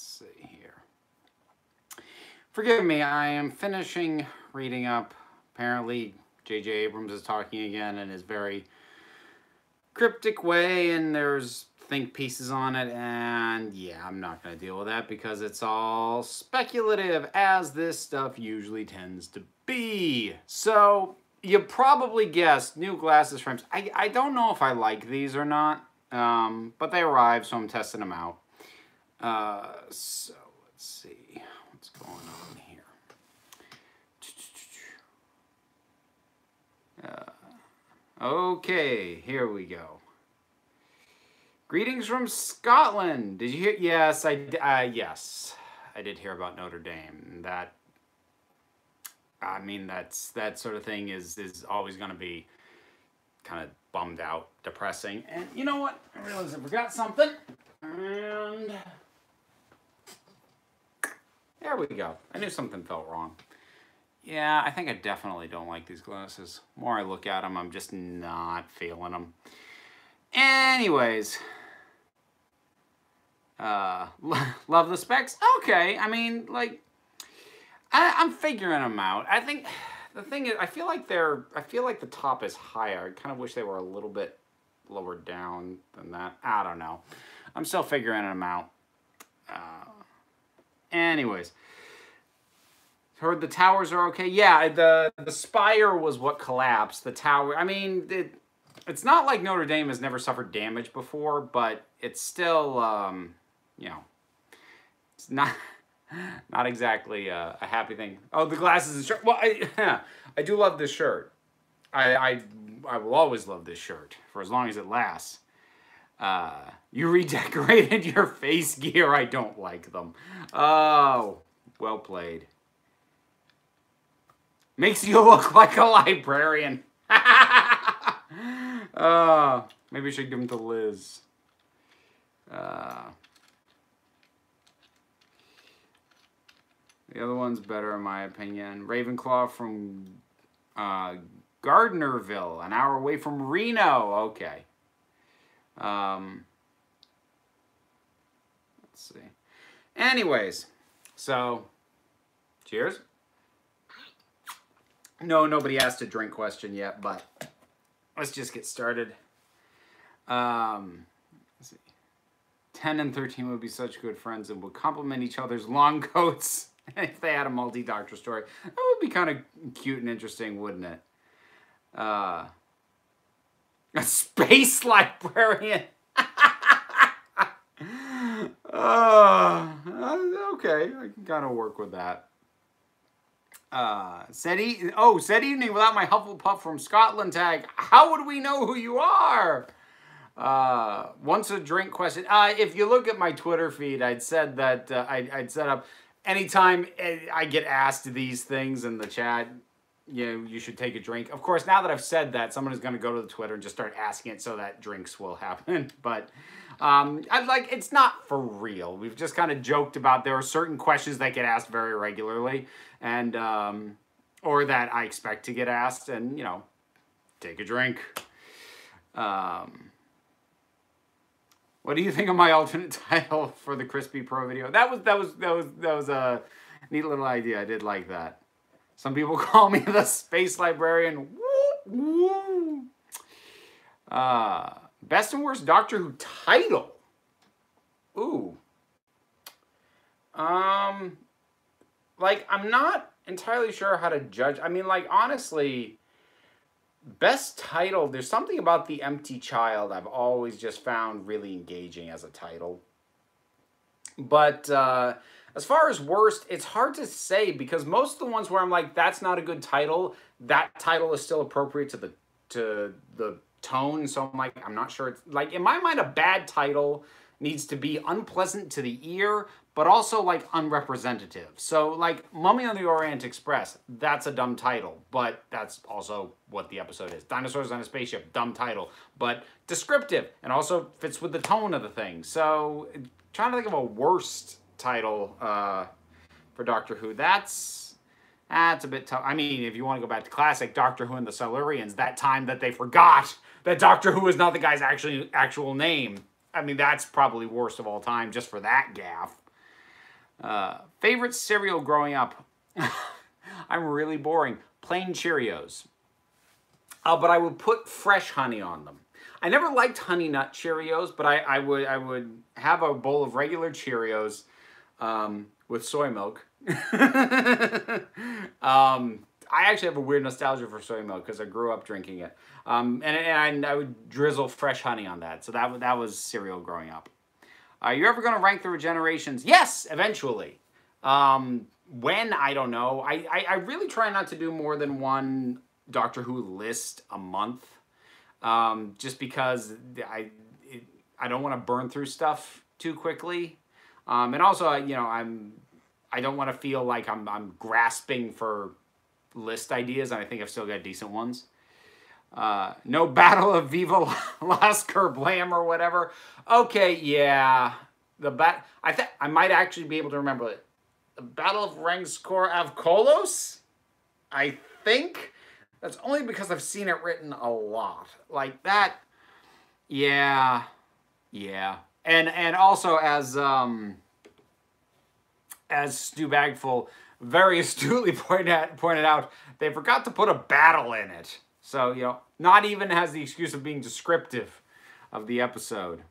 let's see here. Forgive me, I am finishing reading up. Apparently, J.J. Abrams is talking again in his very cryptic way, and there's think pieces on it, and yeah, I'm not going to deal with that because it's all speculative, as this stuff usually tends to be. So, you probably guessed, new glasses frames. I don't know if I like these or not, but they arrived, so I'm testing them out. So, let's see what's going on here. Okay, here we go. Greetings from Scotland. Did you hear? Yes, yes, I did hear about Notre Dame. That, I mean, that sort of thing is always going to be kind of bummed out, depressing. And you know what? I realized I forgot something. And there we go. I knew something felt wrong. Yeah, I think I definitely don't like these glasses. The more I look at them, I'm just not feeling them. Anyways. Love the specs? Okay, I mean, like, I'm figuring them out. I think, the thing is, I feel like the top is higher. I kind of wish they were a little bit lower down than that. I don't know. I'm still figuring them out. Anyways. Heard the towers are okay. Yeah, the spire was what collapsed. The tower, I mean, it's not like Notre Dame has never suffered damage before, but it's still, you know, it's not exactly a happy thing. Oh, the glasses and shirt. Well, I do love this shirt. I will always love this shirt for as long as it lasts. You redecorated your face gear. I don't like them. Oh, well played. Makes you look like a librarian. Maybe I should give them to Liz. The other one's better, in my opinion. Ravenclaw from Gardnerville, an hour away from Reno. Okay. Let's see. Anyways, so cheers. No, nobody asked a drink question yet, but let's just get started. Let's see. 10 and 13 would be such good friends and would complement each other's long coats if they had a multi-doctor story. That would be kind of cute and interesting, wouldn't it? A space librarian. Okay, I can kind of work with that. Said evening without my Hufflepuff from Scotland tag. How would we know who you are? Once a drink question. If you look at my Twitter feed, I'd said that I'd set up anytime I get asked these things in the chat, you know, you should take a drink. Of course, now that I've said that, someone is going to go to the Twitter and just start asking it so that drinks will happen. But it's not for real. We've just kind of joked about there are certain questions that get asked very regularly, and or that I expect to get asked, and you know, take a drink. What do you think of my alternate title for the Crispy Pro video? That was a neat little idea. I did like that. Some people call me the Space Librarian. Woo, woo. Best and worst Doctor Who title. Ooh. Like, I'm not entirely sure how to judge. I mean, like, honestly, best title, there's something about The Empty Child I've always just found really engaging as a title. But as far as worst, it's hard to say because most of the ones where I'm like, that's not a good title, that title is still appropriate to the tone. So I'm like, I'm not sure. It's like, in my mind, a bad title needs to be unpleasant to the ear, but also like unrepresentative. So like Mummy on the Orient Express, that's a dumb title, but that's also what the episode is. Dinosaurs on a Spaceship, dumb title, but descriptive and also fits with the tone of the thing. So trying to think of a worst title for Doctor Who, that's a bit tough. I mean, if you want to go back to classic Doctor Who and the Silurians, that time that they forgot that Doctor Who is not the guy's actual name. I mean, that's probably worst of all time just for that gaffe. Favorite cereal growing up? I'm really boring. Plain Cheerios. But I would put fresh honey on them. I never liked Honey Nut Cheerios, but I would have a bowl of regular Cheerios with soy milk. I actually have a weird nostalgia for soy milk because I grew up drinking it. And I would drizzle fresh honey on that. So that was cereal growing up. Are you ever going to rank the regenerations? Yes, eventually. When, I don't know. I really try not to do more than one Doctor Who list a month. Just because I don't want to burn through stuff too quickly. And also, you know, I don't want to feel like I'm grasping for list ideas, and I think I've still got decent ones. No Battle of Viva Las Kerblam or whatever. Okay, yeah. I might actually be able to remember it. The Battle of Rangskor Avkolos? I think. That's only because I've seen it written a lot. Like that, yeah. And also as Stu Bagful very astutely pointed out, they forgot to put a battle in it. So, you know, not even has the excuse of being descriptive of the episode.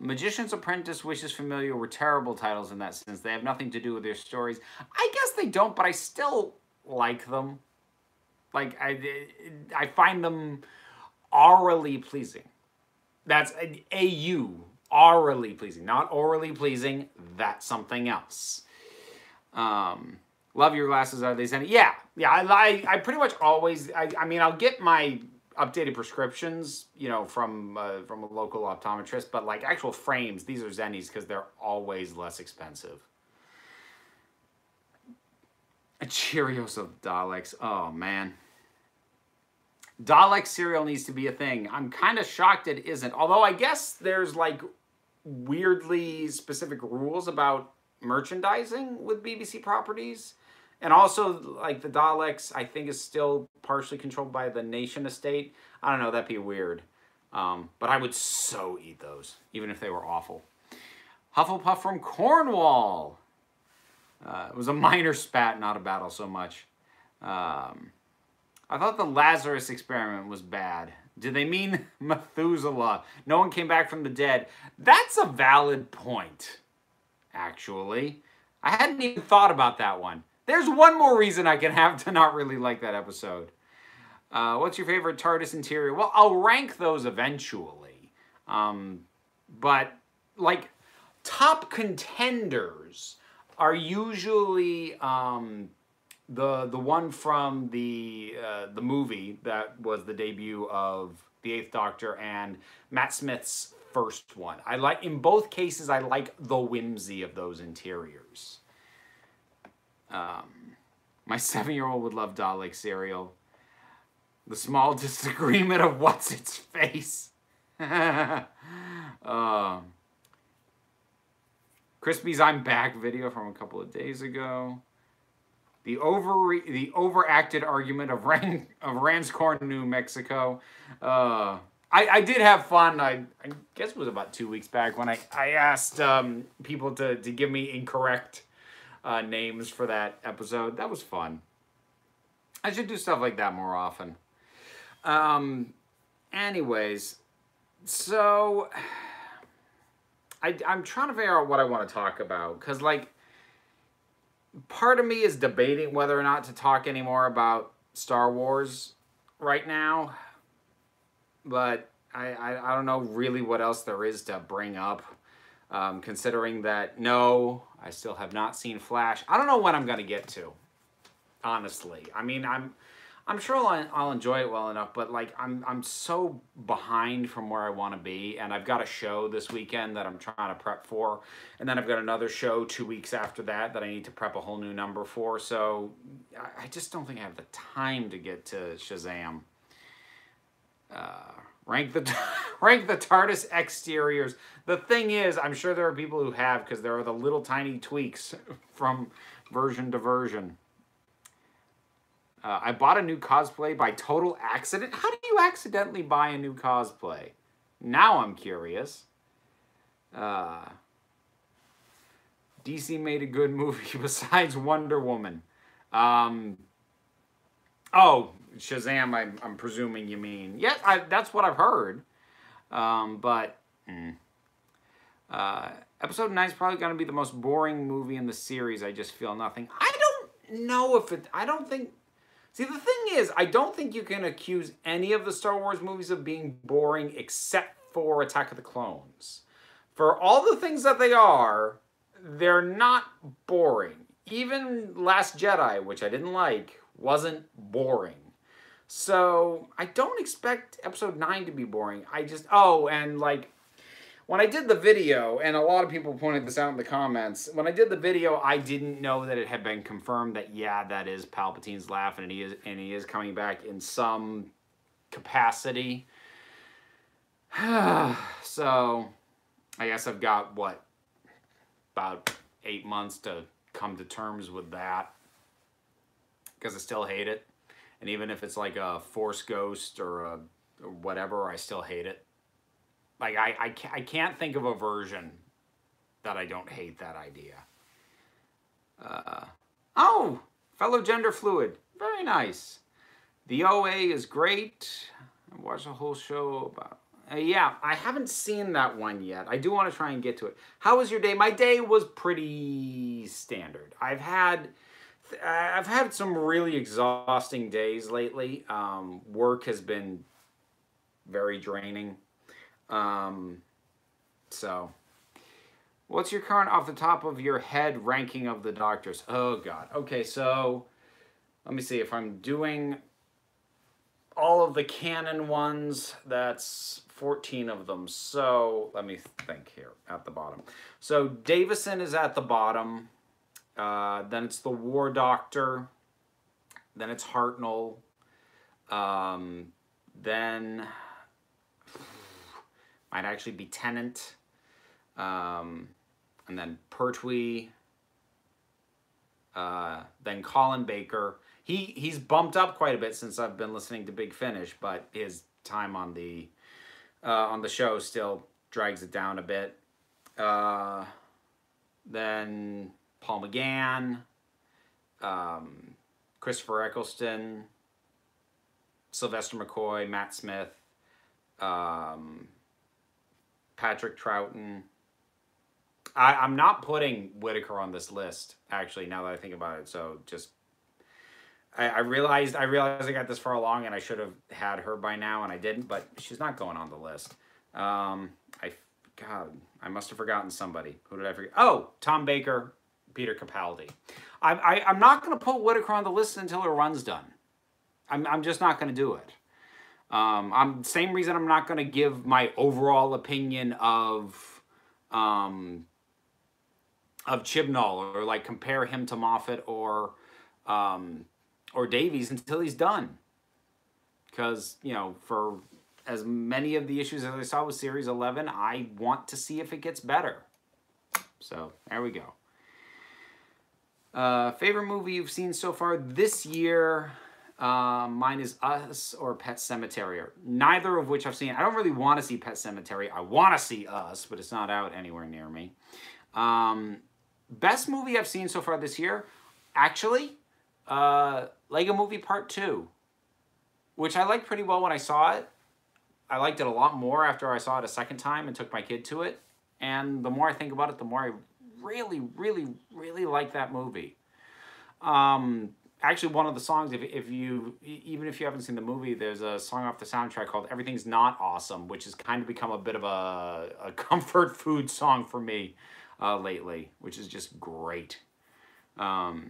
Magician's Apprentice, Wishes Familiar were terrible titles in that sense. They have nothing to do with their stories. I guess they don't, but I still like them. Like, I find them aurally pleasing. That's A-U, aurally pleasing. Not orally pleasing, that's something else. Love your glasses, are they sending? Yeah, I pretty much always, I mean, I'll get my updated prescriptions, you know, from a local optometrist, but like actual frames, these are Zennies because they're always less expensive. Cheerios of Daleks, oh man. Dalek cereal needs to be a thing. I'm kind of shocked it isn't, although I guess there's like weirdly specific rules about merchandising with BBC properties. And also, like, the Daleks, I think, is still partially controlled by the Nation estate. I don't know, that'd be weird. But I would so eat those, even if they were awful. Hufflepuff from Cornwall. It was a minor spat, not a battle so much. I thought the Lazarus experiment was bad. Did they mean Methuselah? No one came back from the dead. That's a valid point, actually. I hadn't even thought about that one. There's one more reason I can have to not really like that episode. What's your favorite TARDIS interior? Well, I'll rank those eventually. But, like, top contenders are usually the one from the movie that was the debut of the Eighth Doctor and Matt Smith's first one. In both cases, I like the whimsy of those interiors. My 7-year-old would love Dalek cereal. The small disagreement of what's its face. Crispy's I'm Back video from a couple of days ago. The overacted argument of Ranscorn, New Mexico. I did have fun. I guess it was about 2 weeks back when I asked people to give me incorrect names for that episode. That was fun. I should do stuff like that more often. Anyways, so I'm trying to figure out what I want to talk about, because like part of me is debating whether or not to talk anymore about Star Wars right now, but I don't know really what else there is to bring up. Considering that, no, I still have not seen Flash. I don't know when I'm going to get to, honestly. I mean, I'm sure I'll enjoy it well enough, but like I'm so behind from where I want to be, and I've got a show this weekend that I'm trying to prep for, and then I've got another show 2 weeks after that I need to prep a whole new number for, so I just don't think I have the time to get to Shazam. Rank the TARDIS exteriors. The thing is, I'm sure there are people who have, because there are the little tiny tweaks from version to version. I bought a new cosplay by total accident. How do you accidentally buy a new cosplay? Now I'm curious. DC made a good movie besides Wonder Woman. Oh, Shazam, I'm presuming you mean. Yeah, that's what I've heard. But episode 9 is probably going to be the most boring movie in the series. I just feel nothing. I don't know if it... I don't think... See, the thing is, I don't think you can accuse any of the Star Wars movies of being boring except for Attack of the Clones. For all the things that they are, they're not boring. Even Last Jedi, which I didn't like, wasn't boring. So, I don't expect episode 9 to be boring. I just... Oh, and like... When I did the video, and a lot of people pointed this out in the comments, when I did the video, I didn't know that it had been confirmed that, yeah, that is Palpatine's laugh, and he is coming back in some capacity. So, I guess I've got, what, about 8 months to come to terms with that, because I still hate it. And even if it's like a Force Ghost or whatever, I still hate it. Like, I can't think of a version that I don't hate that idea. Oh, fellow gender fluid. Very nice. The OA is great. I watched the whole show about... yeah, I haven't seen that one yet. I do want to try and get to it. How was your day? My day was pretty standard. I've had some really exhausting days lately. Work has been very draining. So, what's your current off the top of your head ranking of the Doctors? Oh, God. Okay, so, let me see. If I'm doing all of the canon ones, that's 14 of them. So, let me think here at the bottom. So, Davison is at the bottom. Then it's the War Doctor. Then it's Hartnell. Then... might actually be Tennant, and then Pertwee, then Colin Baker. He's bumped up quite a bit since I've been listening to Big Finish, but his time on the show still drags it down a bit. Then Paul McGann, Christopher Eccleston, Sylvester McCoy, Matt Smith, Patrick Troughton. I'm not putting Whittaker on this list, actually, now that I think about it. So just, I realized I got this far along and I should have had her by now, and I didn't, but she's not going on the list. God, I must have forgotten somebody. Who did I forget? Oh, Tom Baker, Peter Capaldi. I'm not going to put Whittaker on the list until her run's done. I'm just not going to do it. Same reason I'm not going to give my overall opinion of Chibnall, or like compare him to Moffat or Davies until he's done. Because, you know, for as many of the issues as I saw with Series 11, I want to see if it gets better. So, there we go. Favorite movie you've seen so far this year? Mine is Us or Pet Sematary, neither of which I've seen. I don't really want to see Pet Sematary. I want to see Us, but it's not out anywhere near me. Best movie I've seen so far this year, actually, Lego Movie Part 2, which I liked pretty well when I saw it. I liked it a lot more after I saw it a second time and took my kid to it. And the more I think about it, the more I really, really, really like that movie. Actually, one of the songs, even if you haven't seen the movie, there's a song off the soundtrack called Everything's Not Awesome, which has kind of become a bit of a comfort food song for me lately, which is just great. Your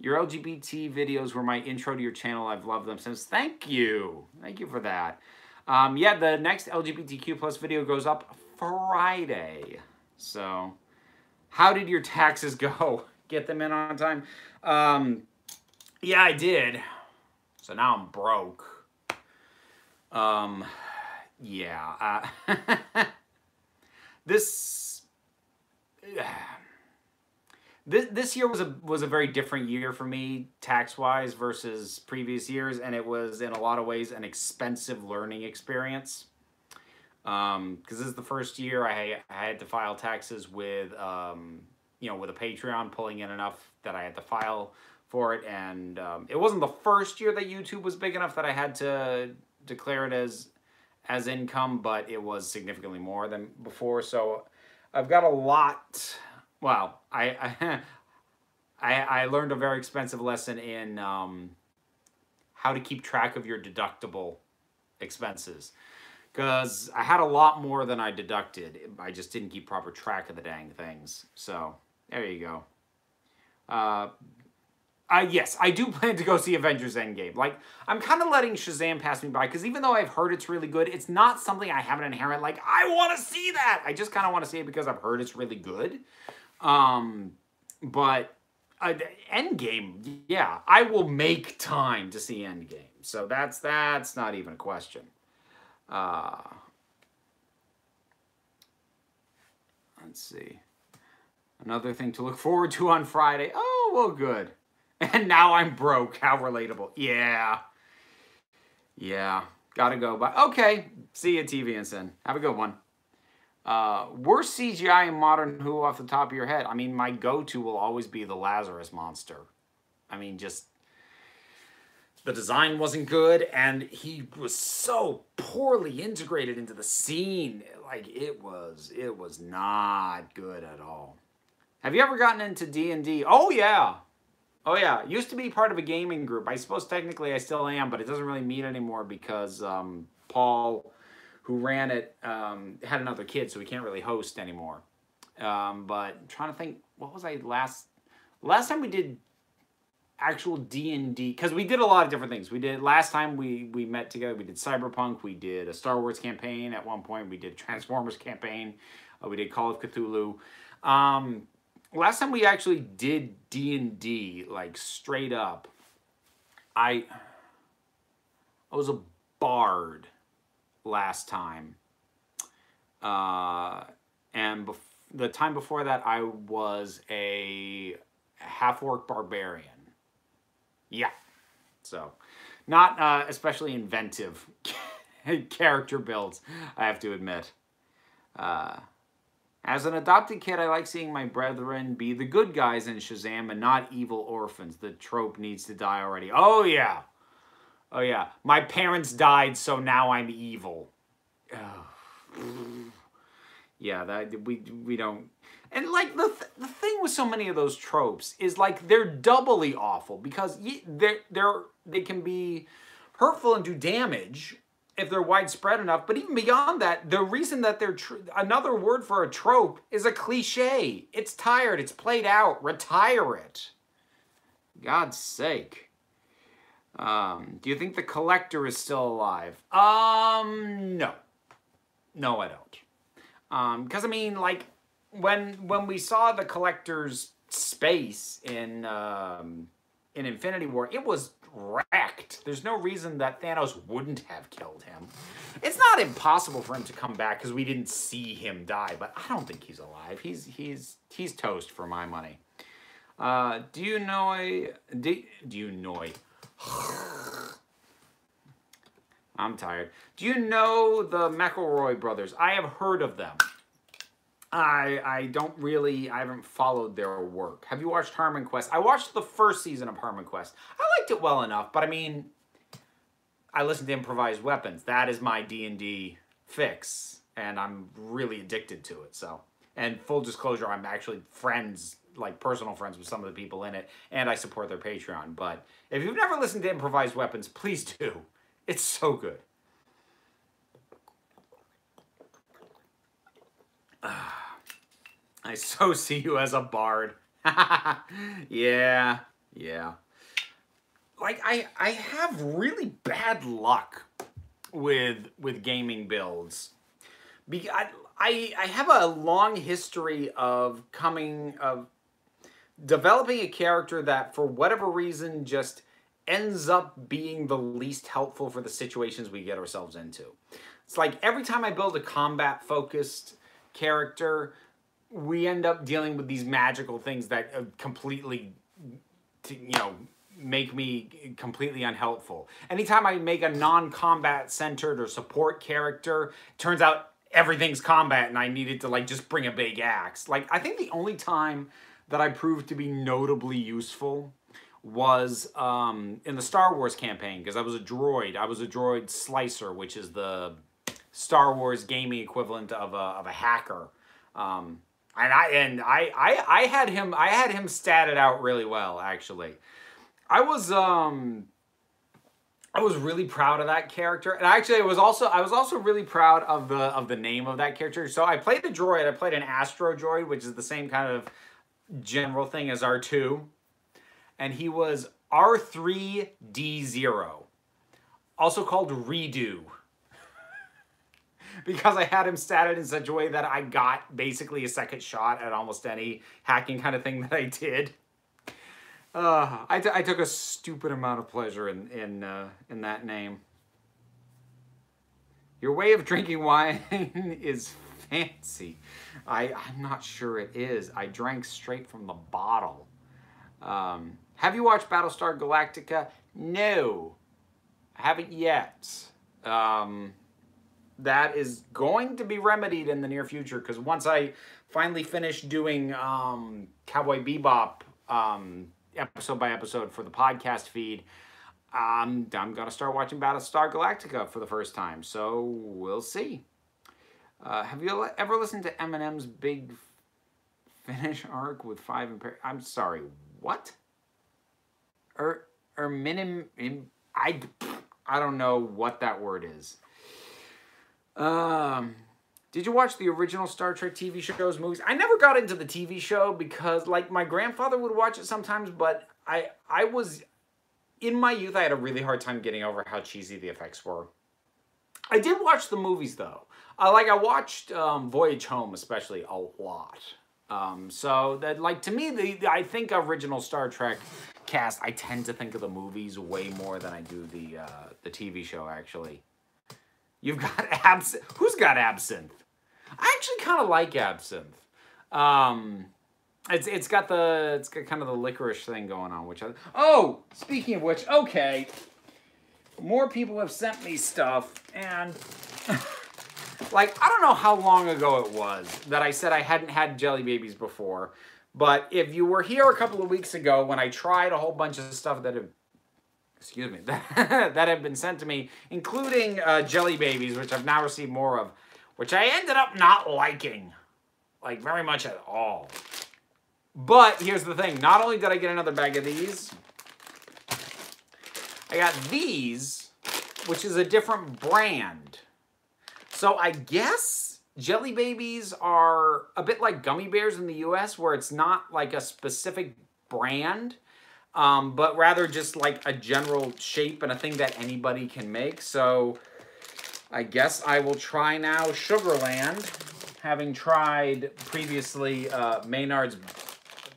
LGBT videos were my intro to your channel. I've loved them since. Thank you. Thank you for that. Yeah, the next LGBTQ plus video goes up Friday. So, how did your taxes go? Get them in on time? Yeah, I did. So now I'm broke. Yeah. This year was a very different year for me, tax-wise, versus previous years, and it was, in a lot of ways, an expensive learning experience. Because this is the first year I had to file taxes with you know, with a Patreon, pulling in enough that I had to file for it. And it wasn't the first year that YouTube was big enough that I had to declare it as income, but it was significantly more than before. So I've got a lot. Well, I learned a very expensive lesson in how to keep track of your deductible expenses, because I had a lot more than I deducted. I just didn't keep proper track of the dang things. So there you go. Yes, I do plan to go see Avengers Endgame. Like, I'm kind of letting Shazam pass me by, because even though I've heard it's really good, it's not something I have an inherent, like, I want to see that. I just kind of want to see it because I've heard it's really good. But Endgame, yeah, I will make time to see Endgame. So that's not even a question. Let's see. Another thing to look forward to on Friday. Oh, well, good. And now I'm broke. How relatable. Yeah. Yeah. Gotta go. But okay. See you, TV and Sin. Have a good one. Worst CGI in modern Who off the top of your head? I mean, my go-to will always be the Lazarus monster. I mean, just the design wasn't good, and he was so poorly integrated into the scene. Like, it was not good at all. Have you ever gotten into D&D? Oh, yeah. Oh, yeah. Used to be part of a gaming group. I suppose technically I still am, but it doesn't really meet anymore because Paul, who ran it, had another kid, so he can't really host anymore. But I'm trying to think, what was I last time we did actual D&D, because we did a lot of different things. We did, last time we met together, we did Cyberpunk, we did a Star Wars campaign at one point, we did Transformers campaign, we did Call of Cthulhu. Last time we actually did D&D, like straight up, I was a bard last time. And the time before that, I was a half-orc barbarian. Yeah. So, not especially inventive character builds, I have to admit. As an adopted kid, I like seeing my brethren be the good guys in Shazam and not evil orphans. The trope needs to die already. Oh, yeah. Oh, yeah. My parents died, so now I'm evil. Yeah, that we don't... And, like, the thing with so many of those tropes is, like, they're doubly awful because they can be hurtful and do damage if they're widespread enough. But even beyond that, the reason that they're... Another word for a trope is a cliche. It's tired. It's played out. Retire it. God's sake. Do you think the Collector is still alive? No. No, I don't. Because, I mean, like... When we saw the Collector's space in Infinity War, it was wrecked. There's no reason that Thanos wouldn't have killed him. It's not impossible for him to come back because we didn't see him die, but I don't think he's alive. He's toast for my money. Do you know? I'm tired. Do you know the McElroy brothers? I have heard of them. I haven't followed their work. Have you watched Harmon Quest? I watched the first season of Harmon Quest. I liked it well enough, but I mean, I listened to Improvised Weapons. That is my D&D fix, and I'm really addicted to it, so. And full disclosure, I'm actually friends, like personal friends with some of the people in it, and I support their Patreon. But if you've never listened to Improvised Weapons, please do. It's so good. I so see you as a bard. Yeah. Like, I have really bad luck with gaming builds. I have a long history of developing a character that, for whatever reason, just ends up being the least helpful for the situations we get ourselves into. It's like every time I build a combat-focused character, we end up dealing with these magical things that completely, make me completely unhelpful. Anytime I make a non-combat centered or support character, it turns out everything's combat and I needed to, like, just bring a big axe. Like, I think the only time that I proved to be notably useful was in the Star Wars campaign, because I was a droid. I was a droid slicer, which is the Star Wars gaming equivalent of a hacker. And I had him statted out really well, actually. I was really proud of that character, and actually I was also really proud of the name of that character. So I played the droid. I played an Astro droid, which is the same kind of general thing as R2, and he was R3D0, also called Redo, because I had him statted in such a way that I got basically a second shot at almost any hacking kind of thing that I did. I took a stupid amount of pleasure in that name. Your way of drinking wine is fancy. I'm not sure it is. I drank straight from the bottle. Have you watched Battlestar Galactica? No, I haven't yet. That is going to be remedied in the near future, because once I finally finish doing Cowboy Bebop episode by episode for the podcast feed, I'm going to start watching Battlestar Galactica for the first time, so we'll see. Have you ever listened to Eminem's Big Finish arc with 5 Imperial? I'm sorry, what? I don't know what that word is. Did you watch the original Star Trek TV shows, movies? I never got into the TV show because, like, my grandfather would watch it sometimes, but I was, in my youth, I had a really hard time getting over how cheesy the effects were. I did watch the movies, though. I watched Voyage Home, especially, a lot. So, that, like, to me, I think original Star Trek cast, I tend to think of the movies way more than I do the TV show, actually. You've got absinthe. Who's got absinthe? I actually kind of like absinthe. It's got kind of the licorice thing going on, which oh, speaking of which, okay. More people have sent me stuff, and like, I don't know how long ago it was that I said I hadn't had jelly babies before, but if you were here a couple of weeks ago when I tried a whole bunch of stuff that have been sent to me, including jelly babies, which I've now received more of, which I ended up not liking, like, very much at all. But here's the thing. Not only did I get another bag of these, I got these, which is a different brand. So I guess jelly babies are a bit like gummy bears in the US, where it's not like a specific brand, but rather just like a general shape and a thing that anybody can make. So I guess I will try now Sugarland, having tried previously Maynard's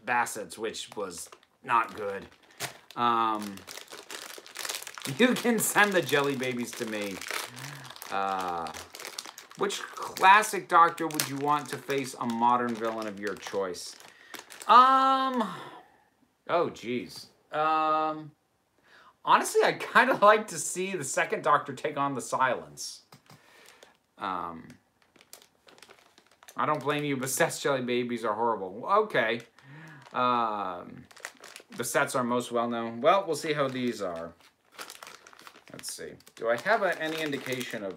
Bassett's, which was not good. You can send the jelly babies to me. Which classic Doctor would you want to face a modern villain of your choice? Oh, geez. Honestly, I'd kind of like to see the second Doctor take on the Silence. I don't blame you. Bassett's jelly babies are horrible. Okay. Bassett's are most well-known. Well, we'll see how these are. Let's see. Do I have any indication of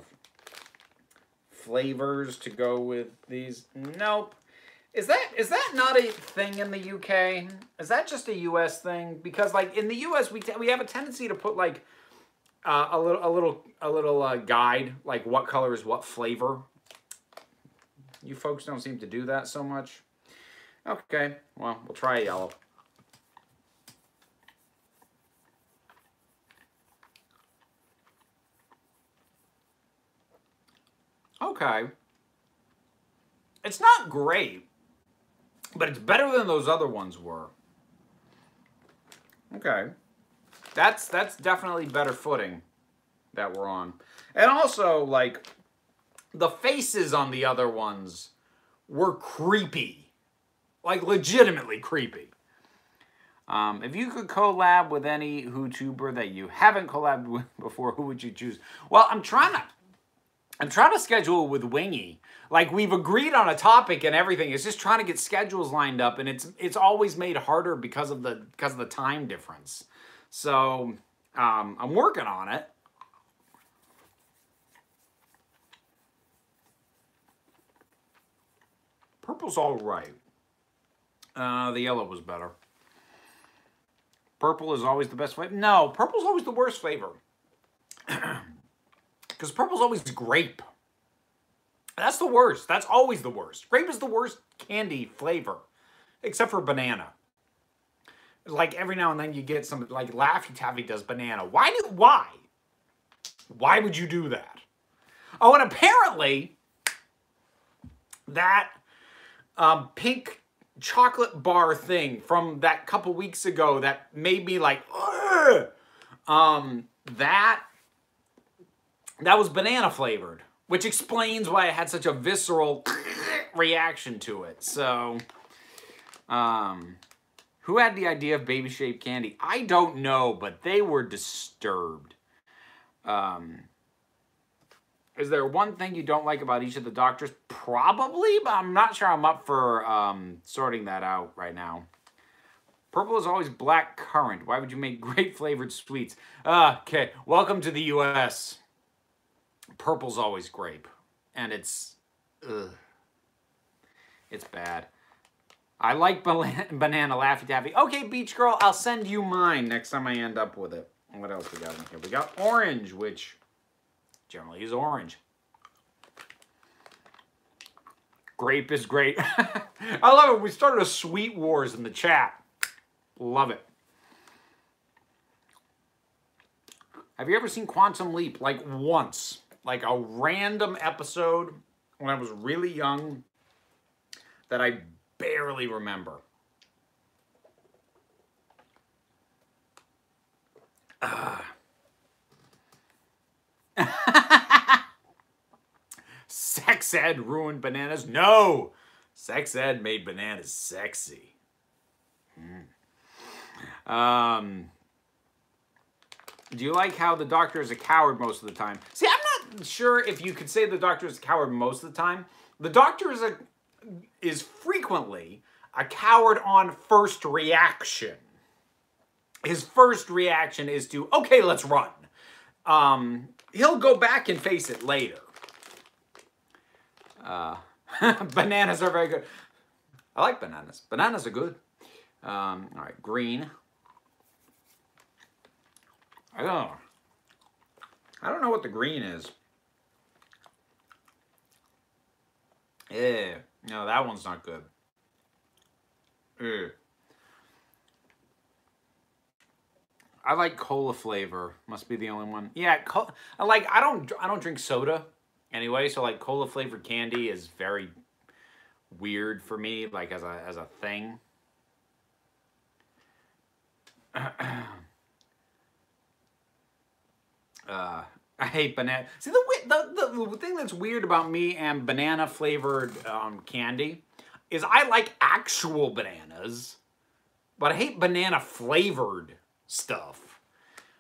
flavors to go with these? Nope. Is that not a thing in the UK? Is that just a US thing? Because, like, in the US, we have a tendency to put, like, a little guide, like what color is what flavor. You folks don't seem to do that so much. Okay, well, we'll try yellow. Okay. It's not great, but it's better than those other ones were. Okay. That's definitely better footing that we're on. And also, like, the faces on the other ones were creepy. Like, legitimately creepy. If you could collab with any YouTuber that you haven't collabed with before, who would you choose? Well, I'm trying I'm trying to schedule with Wingy. Like, we've agreed on a topic and everything. It's just trying to get schedules lined up, and it's always made harder because of the time difference. So I'm working on it. Purple's all right. The yellow was better. Purple is always the best flavor. No, purple's always the worst flavor. Because purple's always grape. That's the worst. That's always the worst. Grape is the worst candy flavor, except for banana. Like every now and then you get some, like Laffy Taffy does banana. Why? Why would you do that? Oh, and apparently that pink chocolate bar thing from that couple weeks ago that made me like, ugh, that was banana flavored, which explains why I had such a visceral reaction to it. So, who had the idea of baby-shaped candy? I don't know, but they were disturbed. Is there one thing you don't like about each of the doctors? Probably, but I'm not sure I'm up for sorting that out right now. Purple is always black currant. Why would you make grape-flavored sweets? Okay, welcome to the U.S. Purple's always grape, and it's bad. I like banana Laffy Taffy. Okay, Beach Girl, I'll send you mine next time I end up with it. What else we got in here? We got orange, which generally is orange. Grape is great. I love it. We started a sweet wars in the chat. Love it. Have you ever seen Quantum Leap? Like once. Like a random episode when I was really young that I barely remember. Sex ed ruined bananas? No! Sex ed made bananas sexy. Do you like how the doctor is a coward most of the time? See, I'm not sure if you could say the doctor is a coward most of the time. The doctor is frequently a coward on first reaction. His first reaction is to, okay, let's run. He'll go back and face it later. Bananas are very good. I like bananas. Bananas are good. All right, green. I don't know what the green is. No, that one's not good. I like cola flavor. Must be the only one. Yeah, I don't drink soda anyway, so like cola flavored candy is very weird for me, like as a thing. I hate banana. See, the thing that's weird about me and banana flavored candy is I like actual bananas, but I hate banana flavored stuff.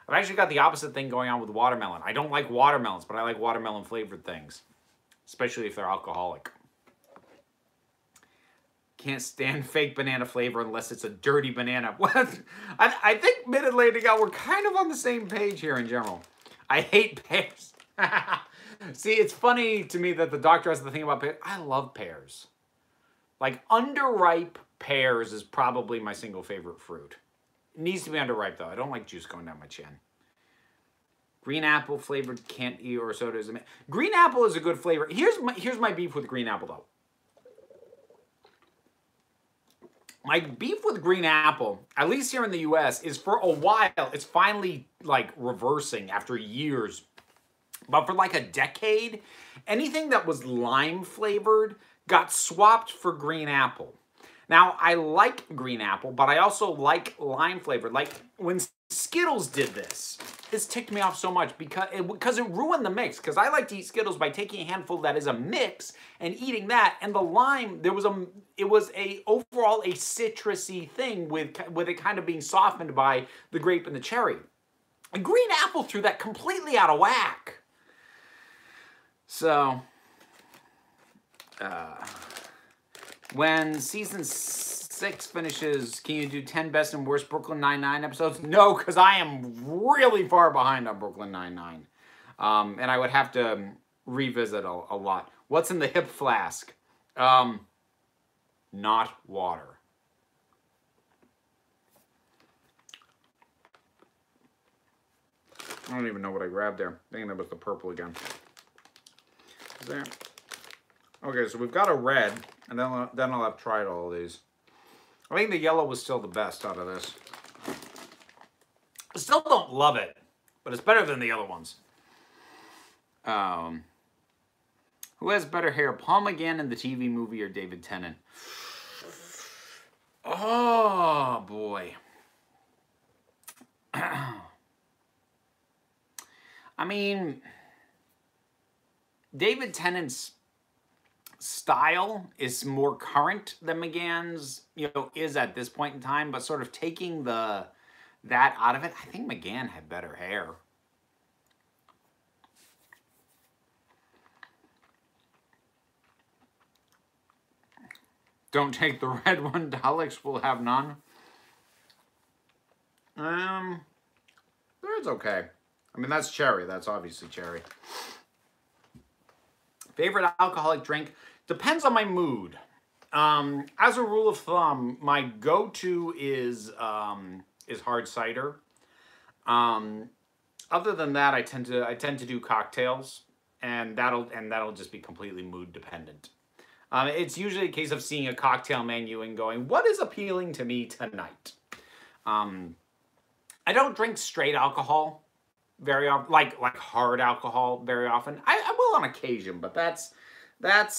I've actually got the opposite thing going on with watermelon. I don't like watermelons, but I like watermelon flavored things, especially if they're alcoholic. Can't stand fake banana flavor unless it's a dirty banana. What? I think mid-Atlantic we're kind of on the same page here in general. I hate pears. See, it's funny to me that the doctor has the thing about pears. I love pears. Like, underripe pears is probably my single favorite fruit. It needs to be underripe, though. I don't like juice going down my chin. Green apple flavored candy or soda is amazing. Green apple is a good flavor. Here's my beef with green apple, though. My beef with green apple, at least here in the US, is for a while, it's finally like reversing after years. But for like a decade, anything that was lime flavored got swapped for green apple. Now, I like green apple, but I also like lime flavored. Like when Skittles did this ticked me off so much because it ruined the mix. Because I like to eat Skittles by taking a handful that is a mix and eating that. And the lime, it was overall a citrusy thing with it kind of being softened by the grape and the cherry. And green apple threw that completely out of whack. So, when season 6 finishes, can you do 10 best and worst Brooklyn Nine-Nine episodes? No, because I am really far behind on Brooklyn Nine-Nine. And I would have to revisit a lot. What's in the hip flask? Not water. I don't even know what I grabbed there. I think that was the purple again. Is there? Okay, so we've got a red, and then I'll have tried all of these. I think the yellow was still the best out of this. I still don't love it, but it's better than the other ones. Who has better hair, Paul McGann in the TV movie or David Tennant? Oh, boy. I mean, David Tennant's style is more current than McGann's, is at this point in time, but sort of taking that out of it, I think McGann had better hair. Don't take the red one. Daleks will have none. The red's okay. I mean, that's cherry. That's obviously cherry. Favorite alcoholic drink? Depends on my mood. As a rule of thumb, my go-to is hard cider. Other than that, I tend to do cocktails, and that'll just be completely mood dependent. It's usually a case of seeing a cocktail menu and going, what is appealing to me tonight? I don't drink straight alcohol very often, like hard alcohol very often. I will on occasion, but that's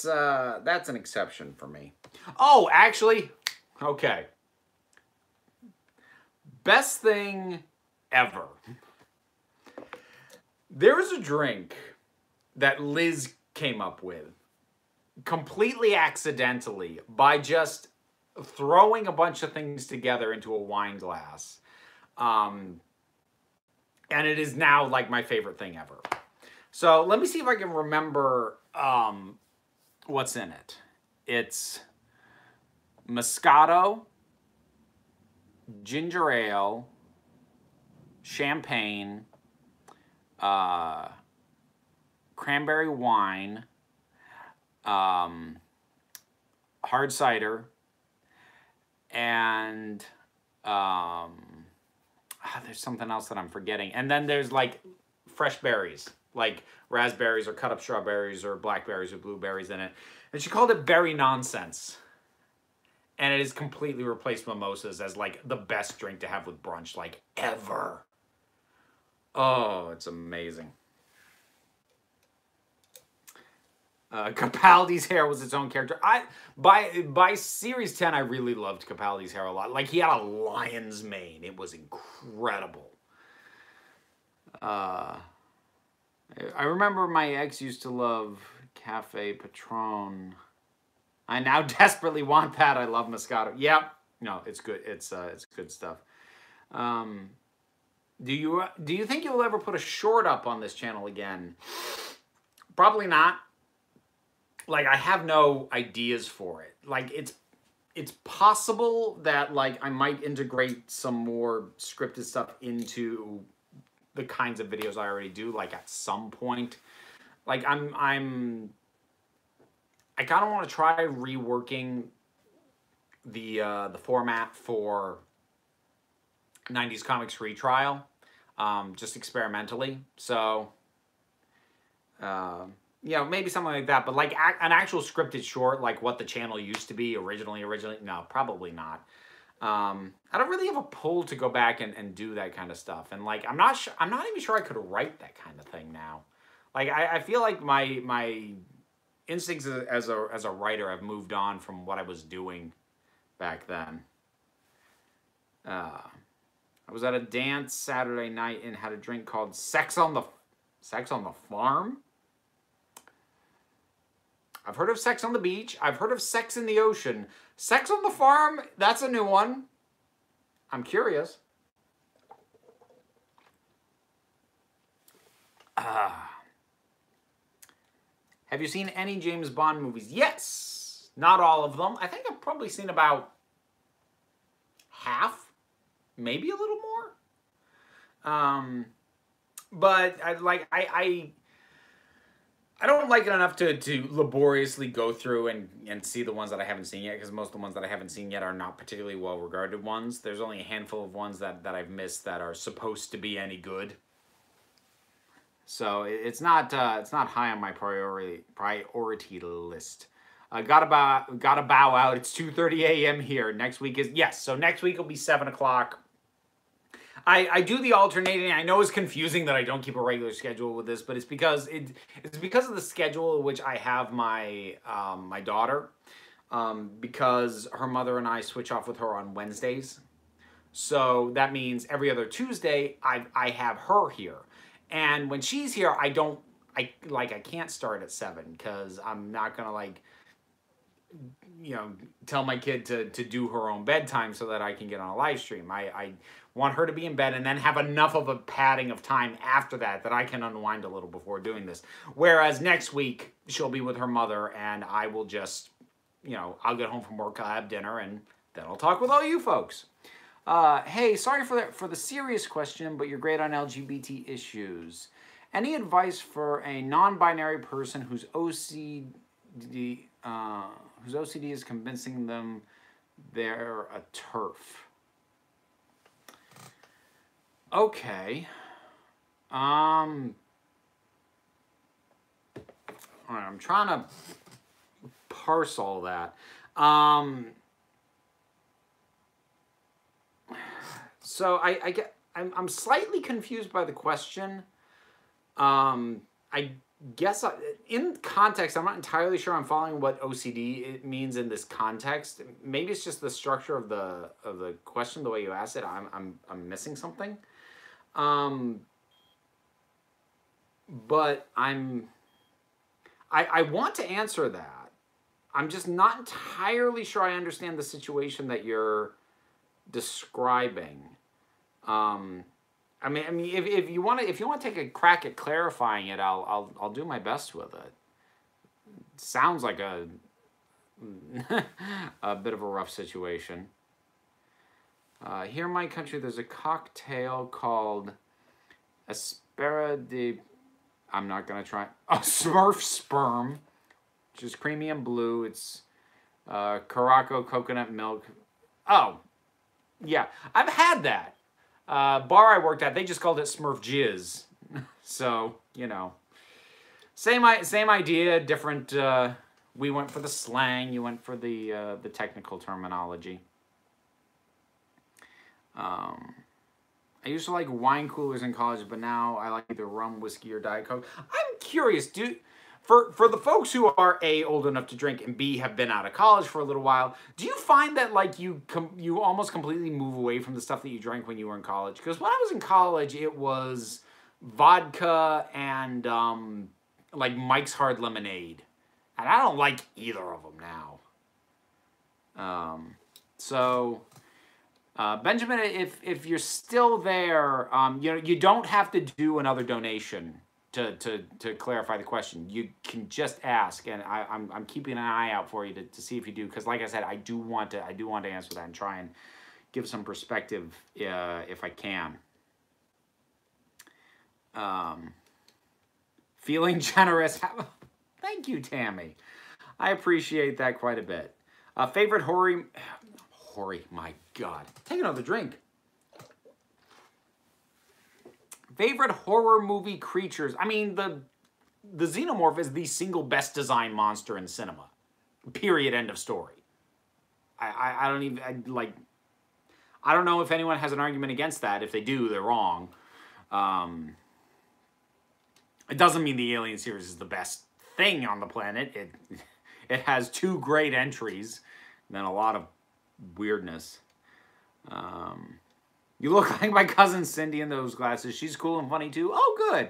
an exception for me. Oh, actually, okay. Best thing ever. There is a drink that Liz came up with completely accidentally by just throwing a bunch of things together into a wine glass. And it is now like my favorite thing ever. So let me see if I can remember what's in it. It's Moscato, ginger ale, champagne, cranberry wine, hard cider, and there's something else that I'm forgetting. And then there's like fresh berries, like raspberries or cut up strawberries or blackberries or blueberries in it. And she called it Berry Nonsense. And it has completely replaced mimosas as like the best drink to have with brunch, like ever. Oh, it's amazing. Capaldi's hair was its own character. By series 10, I really loved Capaldi's hair a lot. Like, he had a lion's mane. It was incredible. I remember my ex used to love Cafe Patron. I now desperately want that. I love Moscato. Yep. No, it's good. It's good stuff. Do you think you'll ever put a short up on this channel again? Probably not. Like, I have no ideas for it. Like, it's possible that, like, I might integrate some more scripted stuff into the kinds of videos I already do, like, at some point. Like, I kind of want to try reworking the format for 90s Comics Retrial, just experimentally. So, maybe something like that, but like an actual scripted short, like what the channel used to be originally, no, probably not. I don't really have a pull to go back and do that kind of stuff. And like, I'm not even sure I could write that kind of thing now. Like, I feel like my instincts as a writer have moved on from what I was doing back then. I was at a dance Saturday night and had a drink called Sex on the Farm. I've heard of Sex on the Beach. I've heard of Sex in the Ocean. Sex on the Farm, that's a new one. I'm curious. Have you seen any James Bond movies? Yes. Not all of them. I think I've probably seen about half, maybe a little more. But I don't like it enough to laboriously go through and see the ones that I haven't seen yet, because most of the ones that I haven't seen yet are not particularly well-regarded ones. There's only a handful of ones that I've missed that are supposed to be any good. So it's not high on my priority list. Gotta bow out. It's 2:30 a.m. here. Next week is, yes, so next week will be 7 o'clock. I do the alternating. I know it's confusing that I don't keep a regular schedule with this, but it's because of the schedule in which I have my my daughter, because her mother and I switch off with her on Wednesdays. So that means every other Tuesday I have her here. And when she's here, I can't start at 7 because I'm not gonna tell my kid to do her own bedtime so that I can get on a live stream. I want her to be in bed and then have enough of a padding of time after that I can unwind a little before doing this. Whereas next week, she'll be with her mother and I will just, I'll get home from work, I'll have dinner, and then I'll talk with all you folks. Hey, sorry for the serious question, but you're great on LGBT issues. Any advice for a non-binary person whose OCD is convincing them they're a TERF? Okay. All right, I'm trying to parse all that. So I'm slightly confused by the question. I guess in context, I'm not entirely sure I'm following what OCD it means in this context. Maybe it's just the structure of the question, the way you asked it. I'm missing something. But I want to answer that. I'm just not entirely sure I understand the situation that you're describing. I mean, if you want to take a crack at clarifying it, I'll do my best with it. Sounds like a bit of a rough situation. Here in my country, there's a cocktail called Aspera de... I'm not going to try... Smurf Sperm, which is creamy and blue. It's Karaoke coconut milk. Oh, yeah. I've had that. Bar I worked at, they just called it Smurf Jizz. So, same idea, different... we went for the slang. You went for the technical terminology. I used to like wine coolers in college, but now I like either rum, whiskey, or Diet Coke. I'm curious, for the folks who are A, old enough to drink, and B, have been out of college for a little while, do you find that you almost completely move away from the stuff that you drank when you were in college? Because when I was in college, it was vodka and like Mike's Hard Lemonade, and I don't like either of them now. Benjamin, if you're still there, you don't have to do another donation to clarify the question. You can just ask, and I'm keeping an eye out for you to see if you do, because like I said, I do want to answer that and try and give some perspective if I can. Feeling generous. Thank you, Tammy. I appreciate that quite a bit. Favorite horror... my God. Take another drink. Favorite horror movie creatures. I mean, the xenomorph is the single best designed monster in cinema. Period. End of story. I don't know if anyone has an argument against that. If they do, they're wrong. It doesn't mean the Alien series is the best thing on the planet. It has 2 great entries, and then a lot of weirdness. You look like my cousin Cindy in those glasses. She's cool and funny too. Oh, good.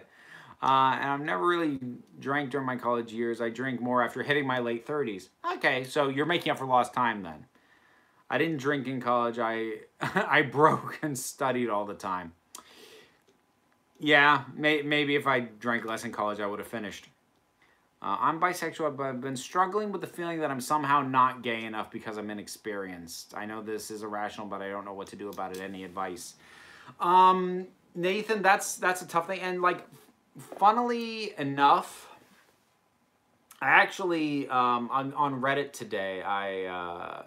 And I've never really drank during my college years. I drink more after hitting my late 30s. Okay, so you're making up for lost time then. I didn't drink in college. I broke and studied all the time. Yeah, maybe if I drank less in college, I would have finished. I'm bisexual, but I've been struggling with the feeling that I'm somehow not gay enough because I'm inexperienced. I know this is irrational, but I don't know what to do about it. Any advice? Nathan, that's a tough thing. And like, funnily enough, I actually on Reddit today, I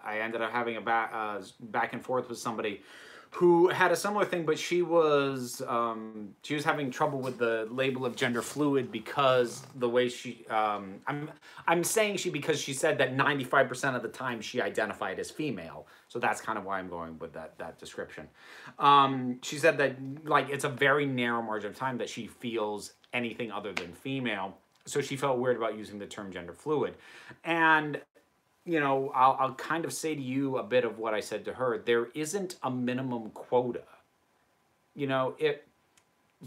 ended up having a back and forth with somebody who had a similar thing, but she was having trouble with the label of gender fluid because the way she I'm saying she because she said that 95% of the time she identified as female, so that's kind of why I'm going with that description. She said that like it's a very narrow margin of time that she feels anything other than female, so she felt weird about using the term gender fluid, and you know, I'll kind of say to you a bit of what I said to her. There isn't a minimum quota. You know,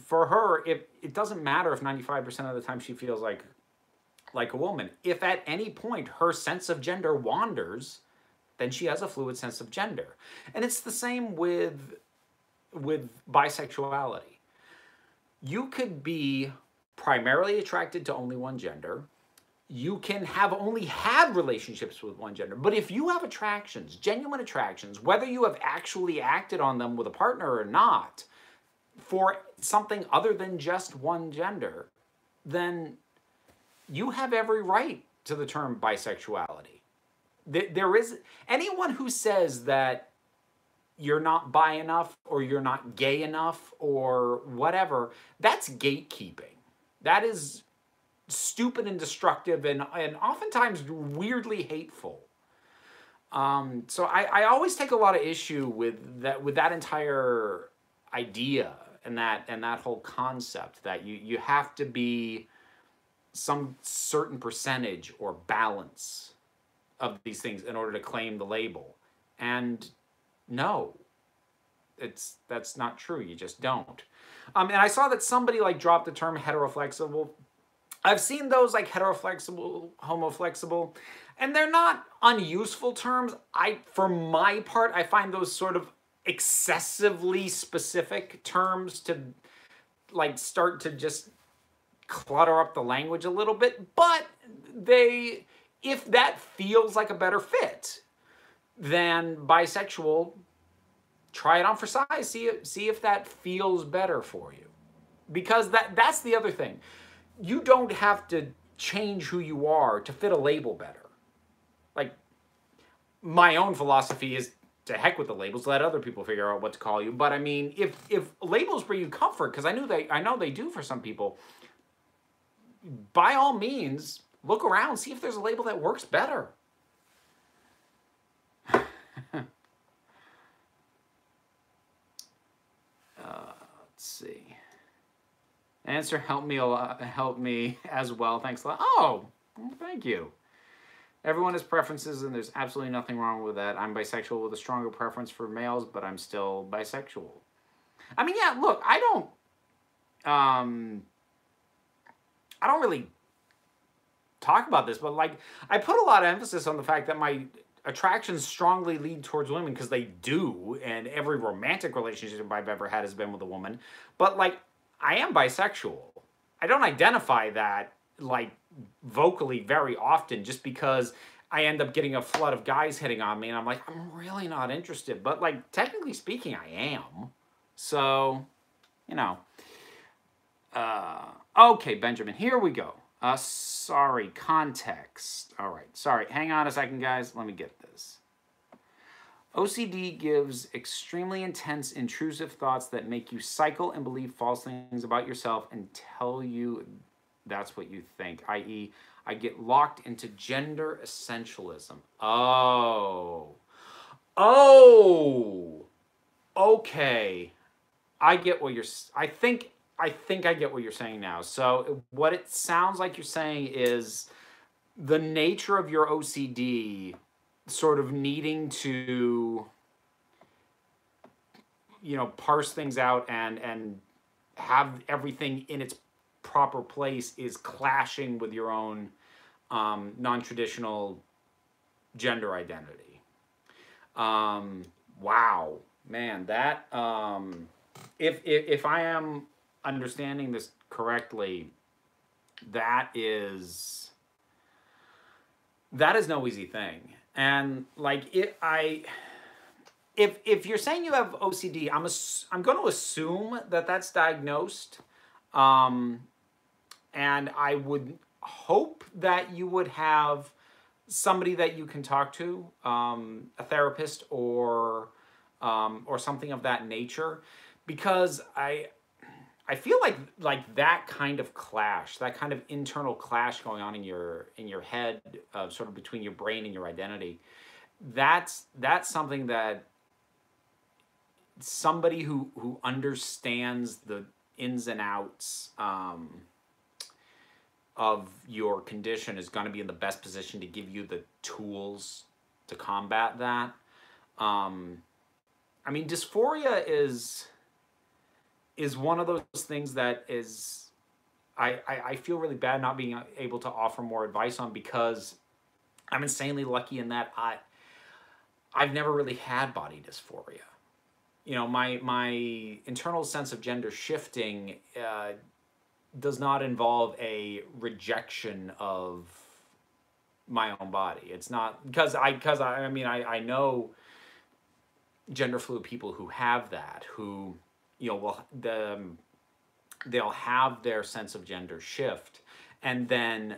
for her, it doesn't matter if 95% of the time she feels like a woman. If at any point her sense of gender wanders, then she has a fluid sense of gender. And it's the same with bisexuality. You could be primarily attracted to only one gender. You can have only had relationships with one gender. But if you have attractions, genuine attractions, whether you have actually acted on them with a partner or not, for something other than just one gender, then you have every right to the term bisexuality. There is anyone who says that you're not bi enough or you're not gay enough or whatever, that's gatekeeping. That is stupid and destructive and oftentimes weirdly hateful. So I always take a lot of issue with that entire idea and that whole concept that you have to be some certain percentage or balance of these things in order to claim the label. And no, that's not true. You just don't. And I saw that somebody like dropped the term heteroflexible. I've seen those like heteroflexible, homoflexible, and they're not unuseful terms. For my part, I find those sort of excessively specific terms to like start to just clutter up the language a little bit. But if that feels like a better fit than bisexual, try it on for size. See if that feels better for you, because that's the other thing. You don't have to change who you are to fit a label better. Like, my own philosophy is to heck with the labels, let other people figure out what to call you. But I mean, if labels bring you comfort, because I know they do for some people, by all means, look around, see if there's a label that works better. Let's see. Answer helped me a lot. Helped me as well. Thanks a lot. Oh, thank you. Everyone has preferences, and there's absolutely nothing wrong with that. I'm bisexual with a stronger preference for males, but I'm still bisexual. I mean, yeah. Look, I don't really talk about this, but like, I put a lot of emphasis on the fact that my attractions strongly lead towards women, because they do, and every romantic relationship I've ever had has been with a woman. But like, I am bisexual. I don't identify that like vocally very often, just because I end up getting a flood of guys hitting on me and I'm like, I'm really not interested. But like, technically speaking, I am. So, you know. Okay, Benjamin, here we go. Sorry, context. All right, sorry. Hang on a second, guys. Let me get this. OCD gives extremely intense, intrusive thoughts that make you cycle and believe false things about yourself and tell you that's what you think, i.e., I get locked into gender essentialism. Oh, okay. I get what you're. I think I get what you're saying now. So what it sounds like you're saying is the nature of your OCD sort of needing to, you know, parse things out and have everything in its proper place is clashing with your own non-traditional gender identity. Wow, man, that if I am understanding this correctly, that is no easy thing. And like if you're saying you have OCD, I'm going to assume that that's diagnosed. Um, and I would hope that you would have somebody that you can talk to, a therapist or something of that nature, because I feel like that kind of clash, that kind of internal clash going on in your head, sort of between your brain and your identity. That's something that somebody who understands the ins and outs of your condition is going to be in the best position to give you the tools to combat that. I mean, dysphoria is one of those things that is I feel really bad not being able to offer more advice on, because I'm insanely lucky in that I've never really had body dysphoria. You know, my internal sense of gender shifting does not involve a rejection of my own body. It's not because I mean I know gender fluid people who have that, who, you know, they'll have their sense of gender shift, and then,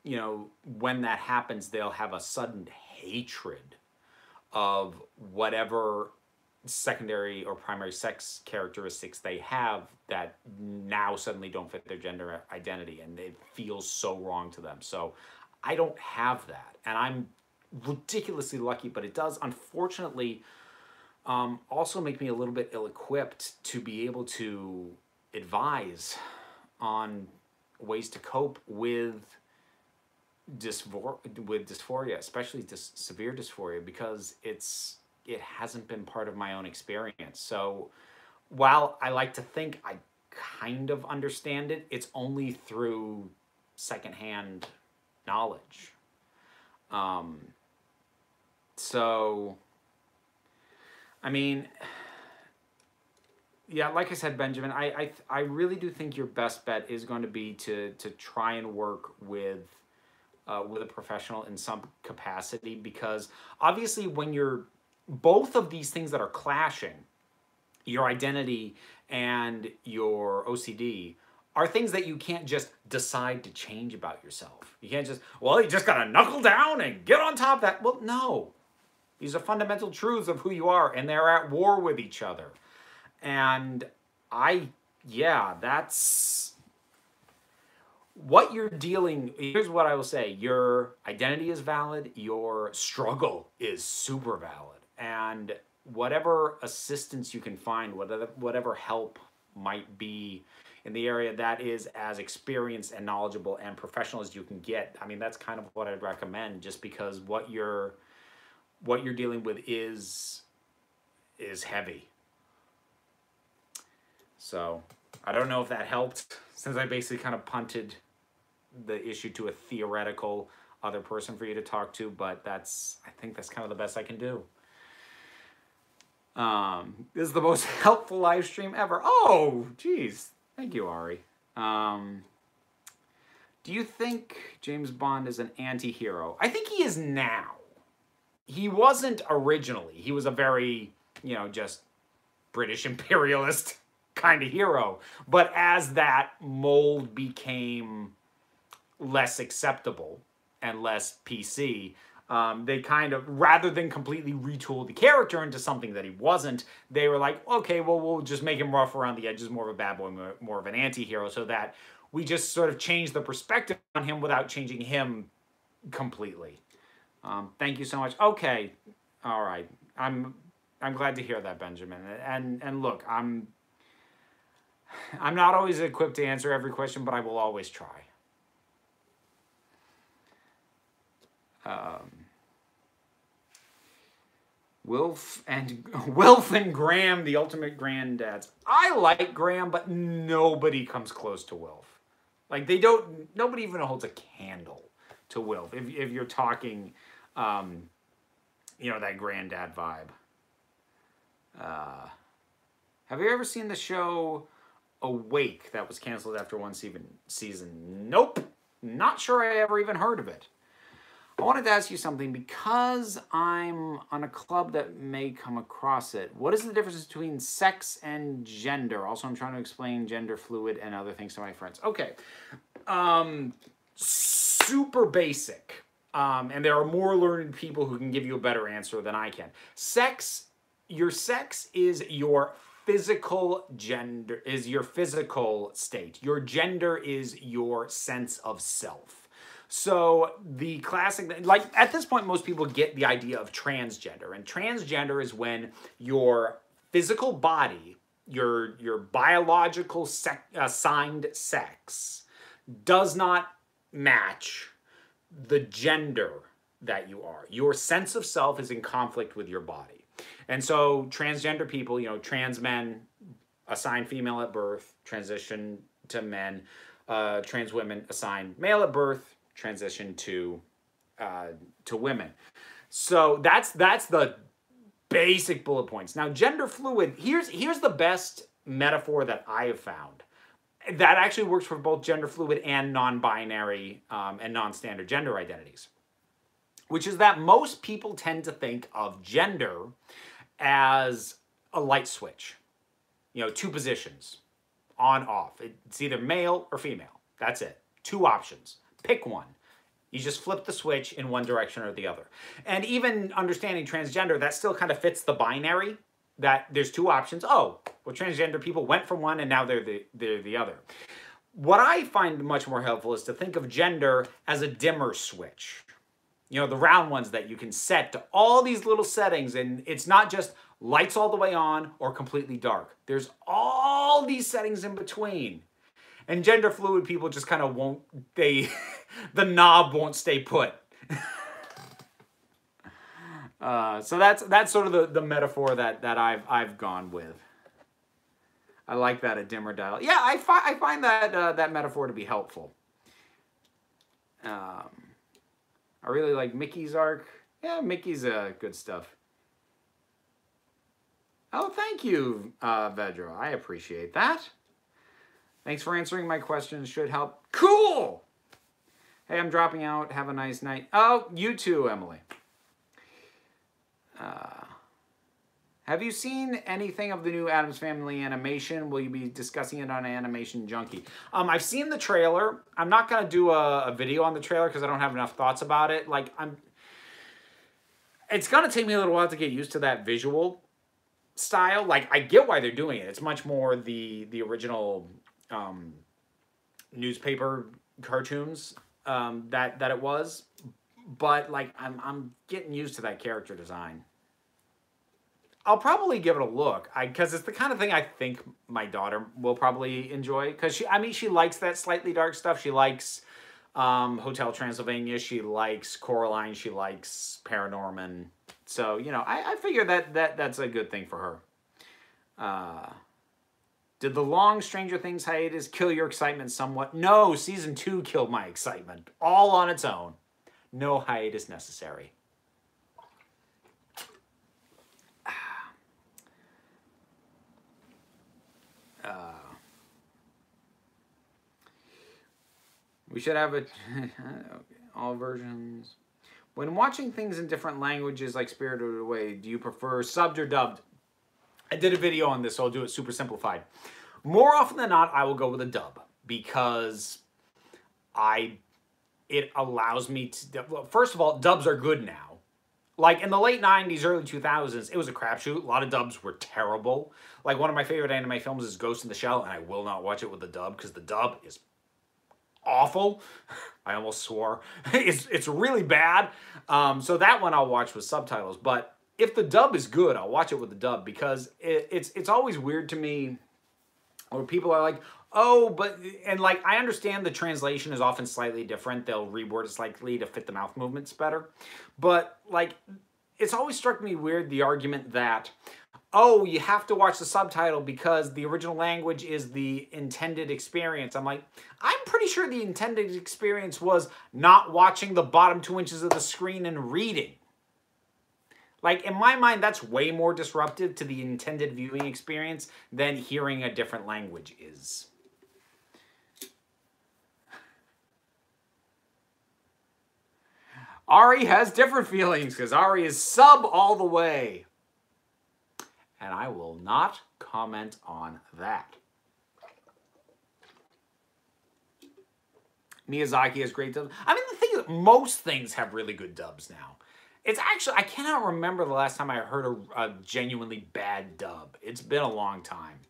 you know, when that happens, they'll have a sudden hatred of whatever secondary or primary sex characteristics they have that now suddenly don't fit their gender identity, and it feels so wrong to them. So I don't have that, and I'm ridiculously lucky, but it does unfortunately also make me a little bit ill-equipped to be able to advise on ways to cope with dysphoria, especially severe dysphoria, because it hasn't been part of my own experience. So while I like to think I kind of understand it, it's only through secondhand knowledge. So, I mean, yeah, like I said, Benjamin, I really do think your best bet is going to be to try and work with a professional in some capacity, because obviously when you're both of these things that are clashing, your identity and your OCD, are things that you can't just decide to change about yourself. You can't just, well, you just gotta knuckle down and get on top of that. Well, no. These are fundamental truths of who you are, and they're at war with each other. And yeah, that's what you're dealing. Here's what I will say: your identity is valid, your struggle is super valid, and whatever assistance you can find, whatever help might be in the area, that is as experienced and knowledgeable and professional as you can get. I mean, that's kind of what I'd recommend, just because what you're dealing with is heavy. So I don't know if that helped, since I basically kind of punted the issue to a theoretical other person for you to talk to, but I think that's kind of the best I can do. This is the most helpful live stream ever. Oh, geez. Thank you, Ari. Do you think James Bond is an anti-hero? I think he is now. He wasn't originally. He was a very, you know, just British imperialist kind of hero. But as that mold became less acceptable and less PC, they kind of, rather than completely retool the character into something that he wasn't, they were like, okay, well, we'll just make him rough around the edges, more of a bad boy, more of an anti-hero, so that we just sort of change the perspective on him without changing him completely. Thank you so much. Okay, all right. I'm glad to hear that, Benjamin. And look, I'm not always equipped to answer every question, but I will always try. Wilf and Graham, the ultimate granddads. I like Graham, but nobody comes close to Wilf. Like, nobody even holds a candle to Wilf. If you're talking, you know, that granddad vibe. Have you ever seen the show Awake that was canceled after one season. Nope. Not sure I ever even heard of it. I wanted to ask you something because I'm on a club that may come across it. What is the difference between sex and gender? Also, I'm trying to explain gender fluid and other things to my friends. Okay. Super basic. And there are more learned people who can give you a better answer than I can. Your sex is your physical gender, is your physical state. Your gender is your sense of self. So the classic, like at this point, most people get the idea of transgender. And transgender is when your physical body, your biological assigned sex does not match the gender that you are. Your sense of self is in conflict with your body. And so transgender people, trans men assigned female at birth, transition to men, trans women assigned male at birth, transition to women. So that's the basic bullet points. Now, gender fluid, here's the best metaphor that I have found that actually works for both gender fluid and non-binary and non-standard gender identities, which is that most people tend to think of gender as a light switch. 2 positions, on, off. It's either male or female. That's it. 2 options. Pick one. You just flip the switch in one direction or the other. And even understanding transgender, that still kind of fits the binary, that there's 2 options. Oh, well, transgender people went from one and now they're the other. What I find much more helpful is to think of gender as a dimmer switch. The round ones that you can set to all these little settings, and it's not just lights all the way on or completely dark. There's all these settings in between. And gender fluid people just kind of won't, the knob won't stay put. So that's sort of the metaphor that I've gone with. I like that, a dimmer dial. Yeah, I find that that metaphor to be helpful. I really like Mickey's arc. Yeah, Mickey's good stuff. Oh, thank you, Vedra. I appreciate that. Thanks for answering my questions. Should help. Cool! Hey, I'm dropping out. Have a nice night. Oh, you too, Emily. Have you seen anything of the new Addams Family animation? Will you be discussing it on Animation Junkie? I've seen the trailer. I'm not going to do a video on the trailer because I don't have enough thoughts about it. It's going to take me a little while to get used to that visual style. I get why they're doing it. It's much more the original newspaper cartoons that it was, but I'm getting used to that character design. I'll probably give it a look because it's the kind of thing I think my daughter will probably enjoy, because she likes that slightly dark stuff. She likes Hotel Transylvania, she likes Coraline, she likes Paranorman. So I figure that's a good thing for her. Did the long Stranger Things hiatus kill your excitement somewhat? No, season 2 killed my excitement, all on its own. No hiatus necessary. We should have all versions. When watching things in different languages like Spirited Away, do you prefer subbed or dubbed? I did a video on this, so I'll do it super simplified. More often than not, I will go with a dub because it allows me to... Well, first of all, dubs are good now. In the late 90s, early 2000s, it was a crapshoot. A lot of dubs were terrible. One of my favorite anime films is Ghost in the Shell, and I will not watch it with the dub because the dub is awful. I almost swore. It's really bad. So that one I'll watch with subtitles. But if the dub is good, I'll watch it with the dub because it's always weird to me where people are like, oh, but... And, I understand the translation is often slightly different. They'll reword it slightly to fit the mouth movements better. But, it's always struck me weird, the argument that, oh, you have to watch the subtitle because the original language is the intended experience. I'm like, I'm pretty sure the intended experience was not watching the bottom 2 inches of the screen and reading. Like, in my mind, that's way more disruptive to the intended viewing experience than hearing a different language is. Ari has different feelings because Ari is sub all the way. And I will not comment on that. Miyazaki has great dubs. I mean, the thing is, most things have really good dubs now. It's actually, I cannot remember the last time I heard a genuinely bad dub. It's been a long time.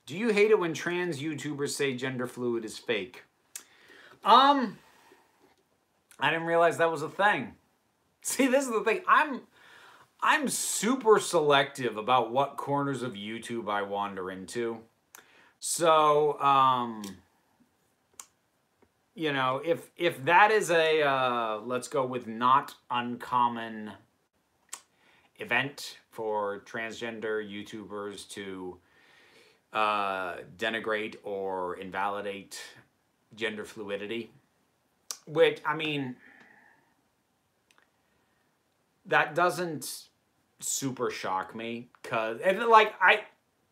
Do you hate it when trans YouTubers say gender fluid is fake? I didn't realize that was a thing. See, this is the thing. I'm super selective about what corners of YouTube I wander into. So, you know, if that is a, let's go with not uncommon event for transgender YouTubers to denigrate or invalidate gender fluidity, which, I mean, that doesn't super shock me, because, like,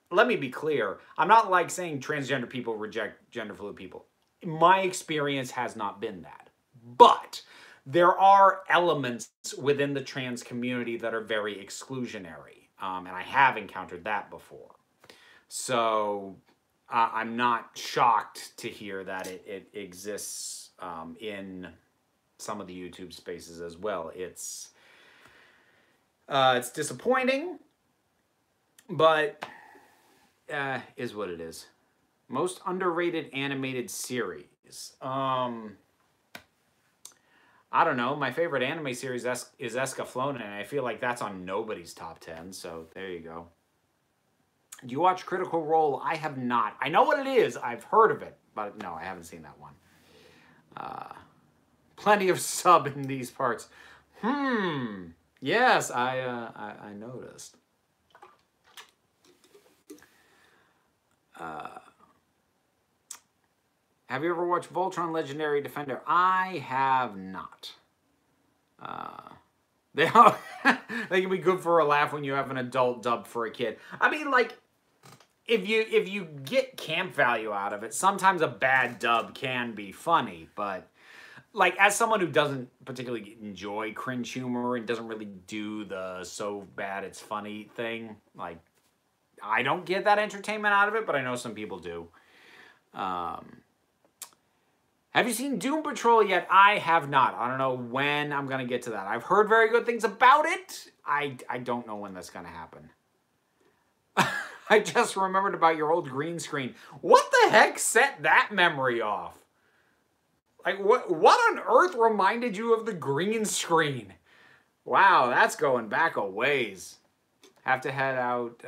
let me be clear, I'm not like saying transgender people reject gender fluid people. My experience has not been that. But there are elements within the trans community that are very exclusionary, and I have encountered that before. So I'm not shocked to hear that it exists in some of the YouTube spaces as well. It's disappointing, but is what it is. Most underrated animated series. I don't know. My favorite anime series is Escaflowne, and I feel like that's on nobody's top 10, so there you go. Do you watch Critical Role? I have not. I know what it is. I've heard of it, but no, I haven't seen that one. Plenty of sub in these parts. Yes, I noticed. Have you ever watched Voltron Legendary Defender? I have not. They can be good for a laugh when you have an adult dub for a kid. I mean, like, if you get camp value out of it, sometimes a bad dub can be funny, but like, as someone who doesn't particularly enjoy cringe humor and doesn't really do the so bad it's funny thing, like, I don't get that entertainment out of it, but I know some people do. Have you seen Doom Patrol yet? I have not. I don't know when I'm going to get to that. I've heard very good things about it. I don't know when that's going to happen. I just remembered about your old green screen. What the heck set that memory off? Like, what on earth reminded you of the green screen? Wow, that's going back a ways. Have to head out.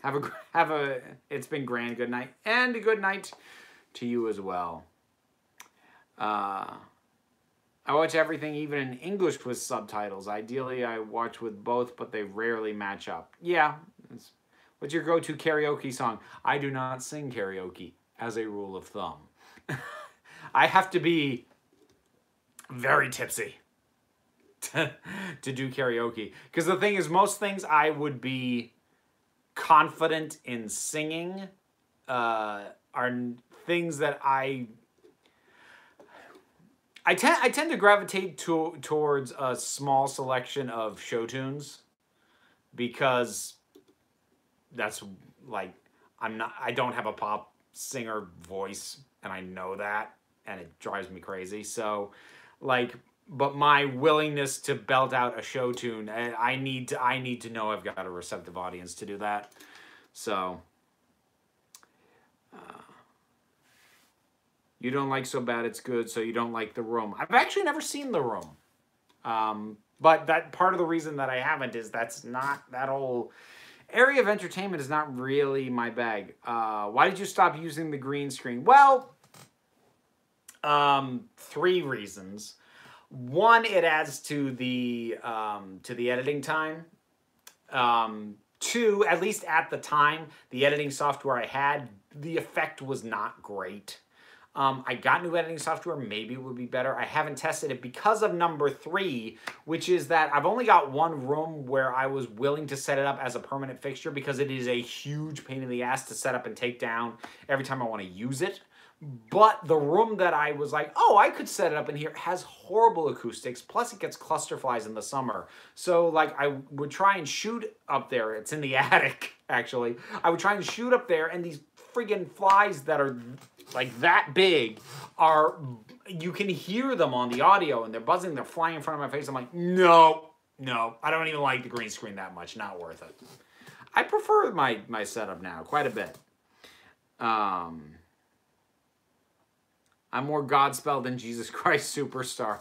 Have a. It's been grand. Good night, and a good night to you as well. I watch everything, even in English, with subtitles. Ideally, I watch with both, but they rarely match up. Yeah. What's your go-to karaoke song? I do not sing karaoke, as a rule of thumb. I have to be very tipsy to do karaoke. Because the thing is, most things I would be confident in singing are things that I tend to gravitate towards a small selection of show tunes, because that's like, I don't have a pop singer voice, and I know that, and it drives me crazy. So, like, but my willingness to belt out a show tune, I need to know I've got a receptive audience to do that. So, you don't like So Bad It's Good, so you don't like The Room. I've actually never seen The Room. But that part of the reason that I haven't is that whole area of entertainment is not really my bag. Why did you stop using the green screen? Well, 3 reasons. One, it adds to the editing time. 2, at least at the time, the editing software I had, the effect was not great. I got new editing software. Maybe it would be better. I haven't tested it because of number 3, which is that I've only got one room where I was willing to set it up as a permanent fixture because it is a huge pain in the ass to set up and take down every time I want to use it. But the room that I was like, oh, I could set it up in here has horrible acoustics. Plus, it gets cluster flies in the summer. So, like, I would try and shoot up there. It's in the attic, actually. I would try and shoot up there, and these friggin' flies that are like that big are, you can hear them on the audio, and they're buzzing. They're flying in front of my face. I'm like, no, I don't even like the green screen that much. Not worth it. I prefer my setup now quite a bit. I'm more Godspell than Jesus Christ Superstar.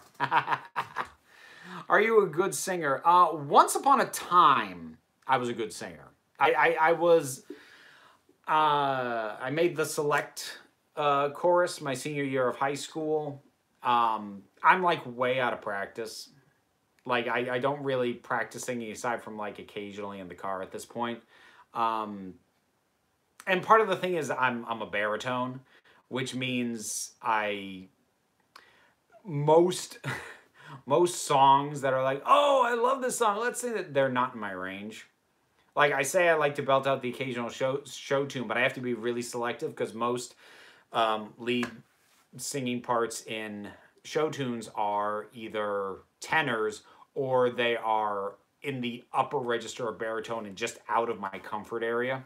Are you a good singer? Once upon a time, I was a good singer. I made the select chorus my senior year of high school. I'm like way out of practice. Like I don't really practice singing aside from like occasionally in the car at this point. And part of the thing is I'm a baritone, which means most songs that are like, oh, I love this song, let's sing it, they're not in my range. Like I say, I like to belt out the occasional show tune, but I have to be really selective because most lead singing parts in show tunes are either tenors or they are in the upper register of baritone and just out of my comfort area.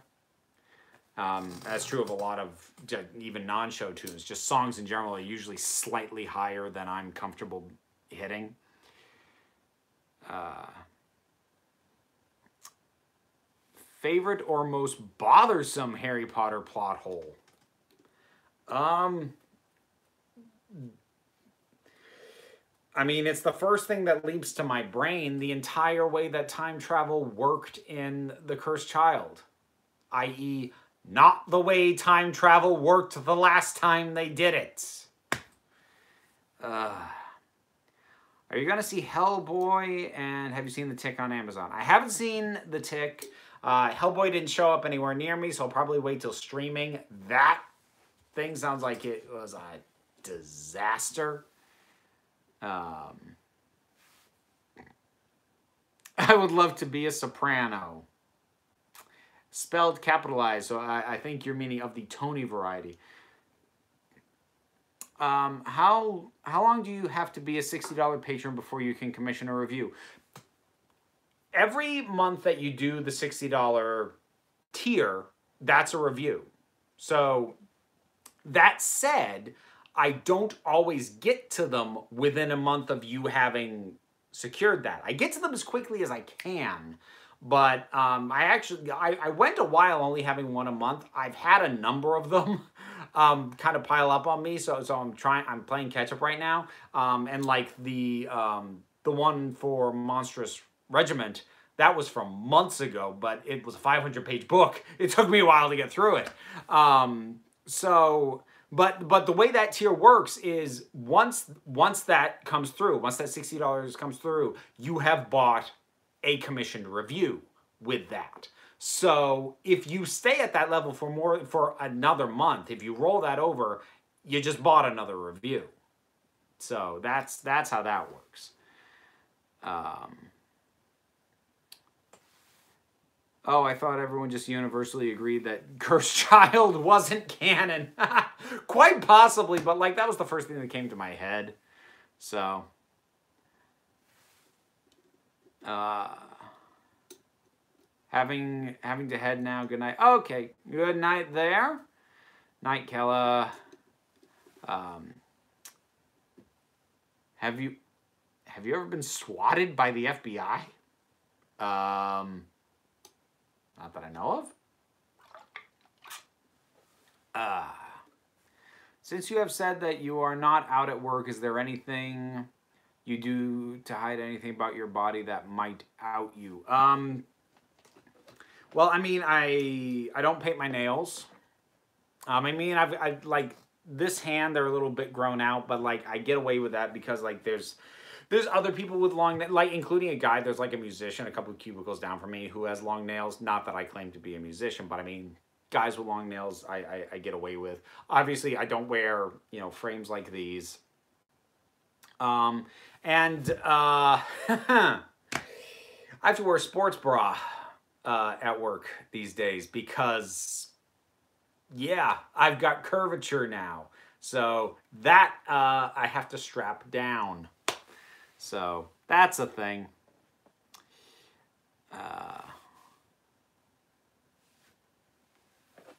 That's true of a lot of even non-show tunes. Just songs in general are usually slightly higher than I'm comfortable hitting. Favorite or most bothersome Harry Potter plot hole? I mean, it's the first thing that leaps to my brain. The entire way that time travel worked in The Cursed Child. I.e., not the way time travel worked the last time they did it. Are you going to see Hellboy? And have you seen The Tick on Amazon? I haven't seen The Tick. Hellboy didn't show up anywhere near me, so I'll probably wait till streaming. That thing sounds like it was a disaster. I would love to be a soprano. Spelled capitalized, so I think you're meaning of the Tony variety. How long do you have to be a $60 patron before you can commission a review? Every month that you do the $60 tier, that's a review. So that said, I don't always get to them within a month of you having secured that. I get to them as quickly as I can. But I went a while only having one a month. I've had a number of them kind of pile up on me, so I'm playing catch up right now. And like the one for Monstrous Regiment, that was from months ago, but it was a 500-page book. It took me a while to get through it. But the way that tier works is once that comes through, once that $60 comes through, you have bought a commissioned review with that. So if you stay at that level for another month, if you roll that over, you just bought another review. So that's how that works. Oh, I thought everyone just universally agreed that Cursed Child wasn't canon. Quite possibly, but like that was the first thing that came to my head. So having to head now. Good night. Okay, good night there. Night, Kella. Have you ever been swatted by the FBI? Not that I know of. Since you have said that you are not out at work, is there anything you do to hide anything about your body that might out you? Well, I mean, I don't paint my nails. I mean, I've like this hand, they're a little bit grown out, but like I get away with that because like there's other people with long, like including a guy, there's like a musician a couple of cubicles down from me who has long nails. Not that I claim to be a musician, but I mean, guys with long nails I get away with. Obviously, I don't wear, you know, frames like these. I have to wear a sports bra at work these days because, yeah, I've got curvature now. So that I have to strap down. So that's a thing.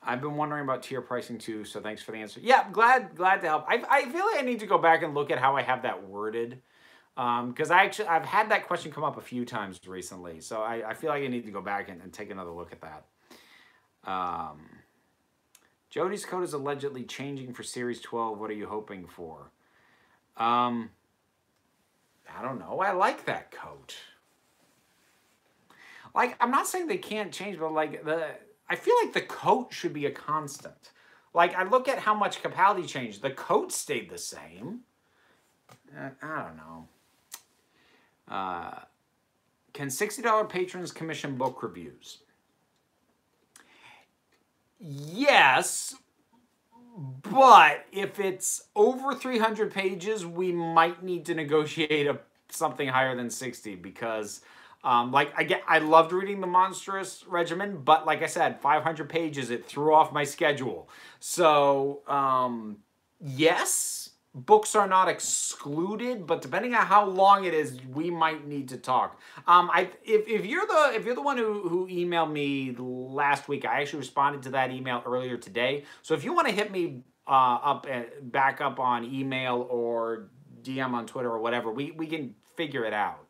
I've been wondering about tier pricing too, so thanks for the answer. Yeah, glad to help. I feel like I need to go back and look at how I have that worded. Because I've had that question come up a few times recently, so I feel like I need to go back and take another look at that. Jody's code is allegedly changing for Series 12. What are you hoping for? I don't know. I like that code. Like, I'm not saying they can't change, but like I feel like the coat should be a constant. Like, I look at how much Capaldi changed. The coat stayed the same. I don't know. Can $60 patrons commission book reviews? Yes, but if it's over 300 pages, we might need to negotiate something higher than 60 because... I loved reading the Monstrous Regimen, but like I said, 500 pages, it threw off my schedule. So, yes, books are not excluded, but depending on how long it is, we might need to talk. If you're the one who emailed me last week, I actually responded to that email earlier today. So if you want to hit me back up on email or DM on Twitter or whatever, we can figure it out.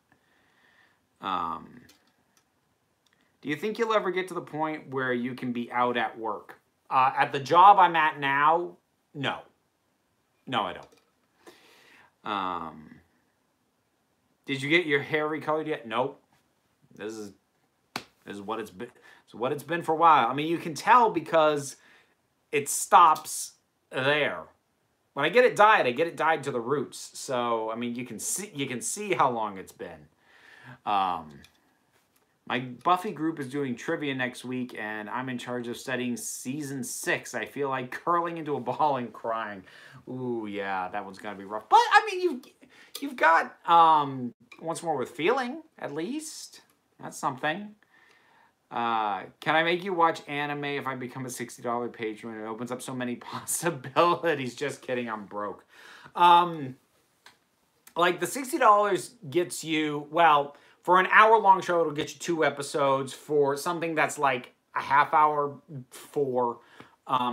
Do you think you'll ever get to the point where you can be out at work? At the job I'm at now, no. No, I don't. Did you get your hair recolored yet? Nope. This is what it's been. It's what it's been for a while. I mean, you can tell because it stops there. When I get it dyed to the roots. So, I mean, you can see how long it's been. My Buffy group is doing trivia next week, and I'm in charge of studying season 6. I feel like curling into a ball and crying. Ooh, yeah, that one's gonna be rough. But I mean, you've got Once More with Feeling at least. That's something. Can I make you watch anime if I become a $60 patron? It opens up so many possibilities. Just kidding, I'm broke. Like the $60 gets you, well, for an hour-long show, it'll get you 2 episodes. For something that's like a half hour, 4.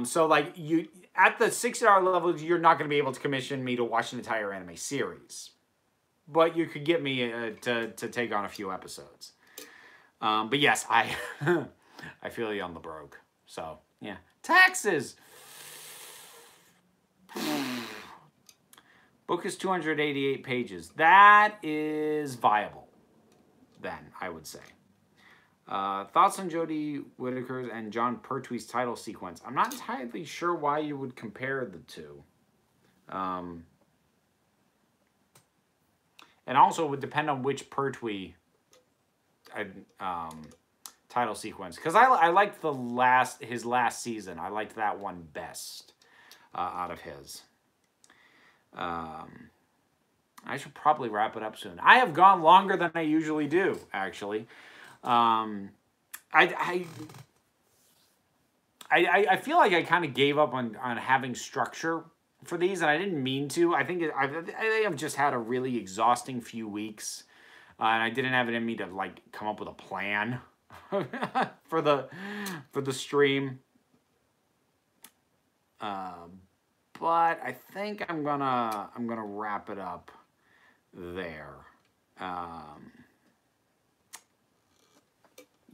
So like at the $60 level, you're not going to be able to commission me to watch an entire anime series. But you could get me to take on a few episodes. But yes, I feel you on the broke. So yeah, taxes. Book is 288 pages. That is viable, then, I would say. Thoughts on Jodie Whittaker's and John Pertwee's title sequence? I'm not entirely sure why you would compare the two. And also, it would depend on which Pertwee title sequence. Because I liked his last season. I liked that one best out of his. I should probably wrap it up soon. I have gone longer than I usually do, actually. I feel like I kind of gave up on having structure for these, and I didn't mean to. I think I've just had a really exhausting few weeks, and I didn't have it in me to like come up with a plan for the stream. But I think I'm gonna wrap it up there.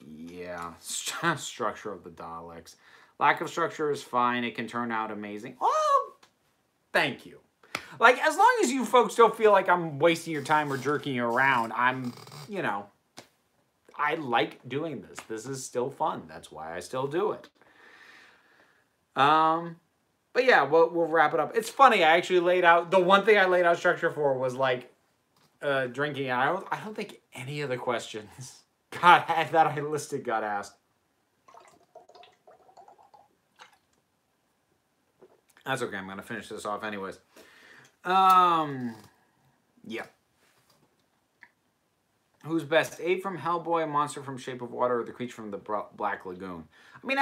Yeah, structure of the Daleks. Lack of structure is fine. It can turn out amazing. Oh, thank you. Like, as long as you folks don't feel like I'm wasting your time or jerking you around, I like doing this. This is still fun. That's why I still do it. But yeah, we'll wrap it up. It's funny, I actually laid out, the one thing I laid out structure for was like drinking. I don't think any of the questions that I listed got asked. That's okay. I'm going to finish this off anyways. Yeah. Who's best? Abe from Hellboy, Monster from Shape of Water, or the creature from the Black Lagoon? I mean,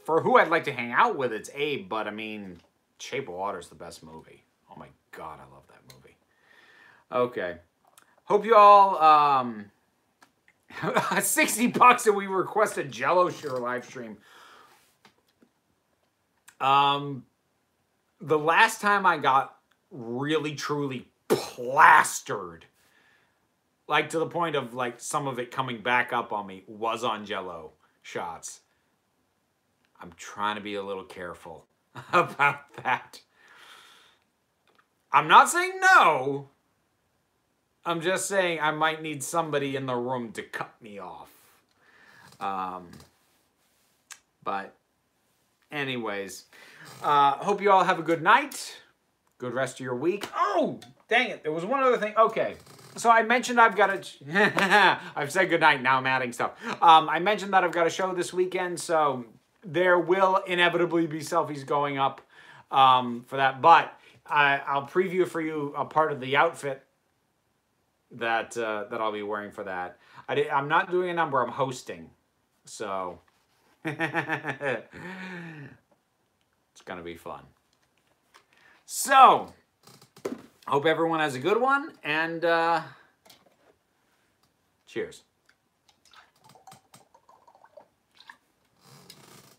for who I'd like to hang out with, it's Abe, but I mean, Shape of Water is the best movie. Oh my God, I love that movie. Okay. Hope you all, $60 and we request a Jello Share live stream. The last time I got really, truly plastered, like to the point of like some of it coming back up on me, was on Jello shots. I'm trying to be a little careful about that. I'm not saying no. I'm just saying I might need somebody in the room to cut me off. But anyways, hope you all have a good night. Good rest of your week. Oh, dang it. There was one other thing. Okay. So I mentioned I've got a... I've said goodnight. Now I'm adding stuff. I mentioned that I've got a show this weekend, so there will inevitably be selfies going up for that. But I'll preview for you a part of the outfit that I'll be wearing for that. I'm not doing a number. I'm hosting. So it's going to be fun. So... hope everyone has a good one, and cheers.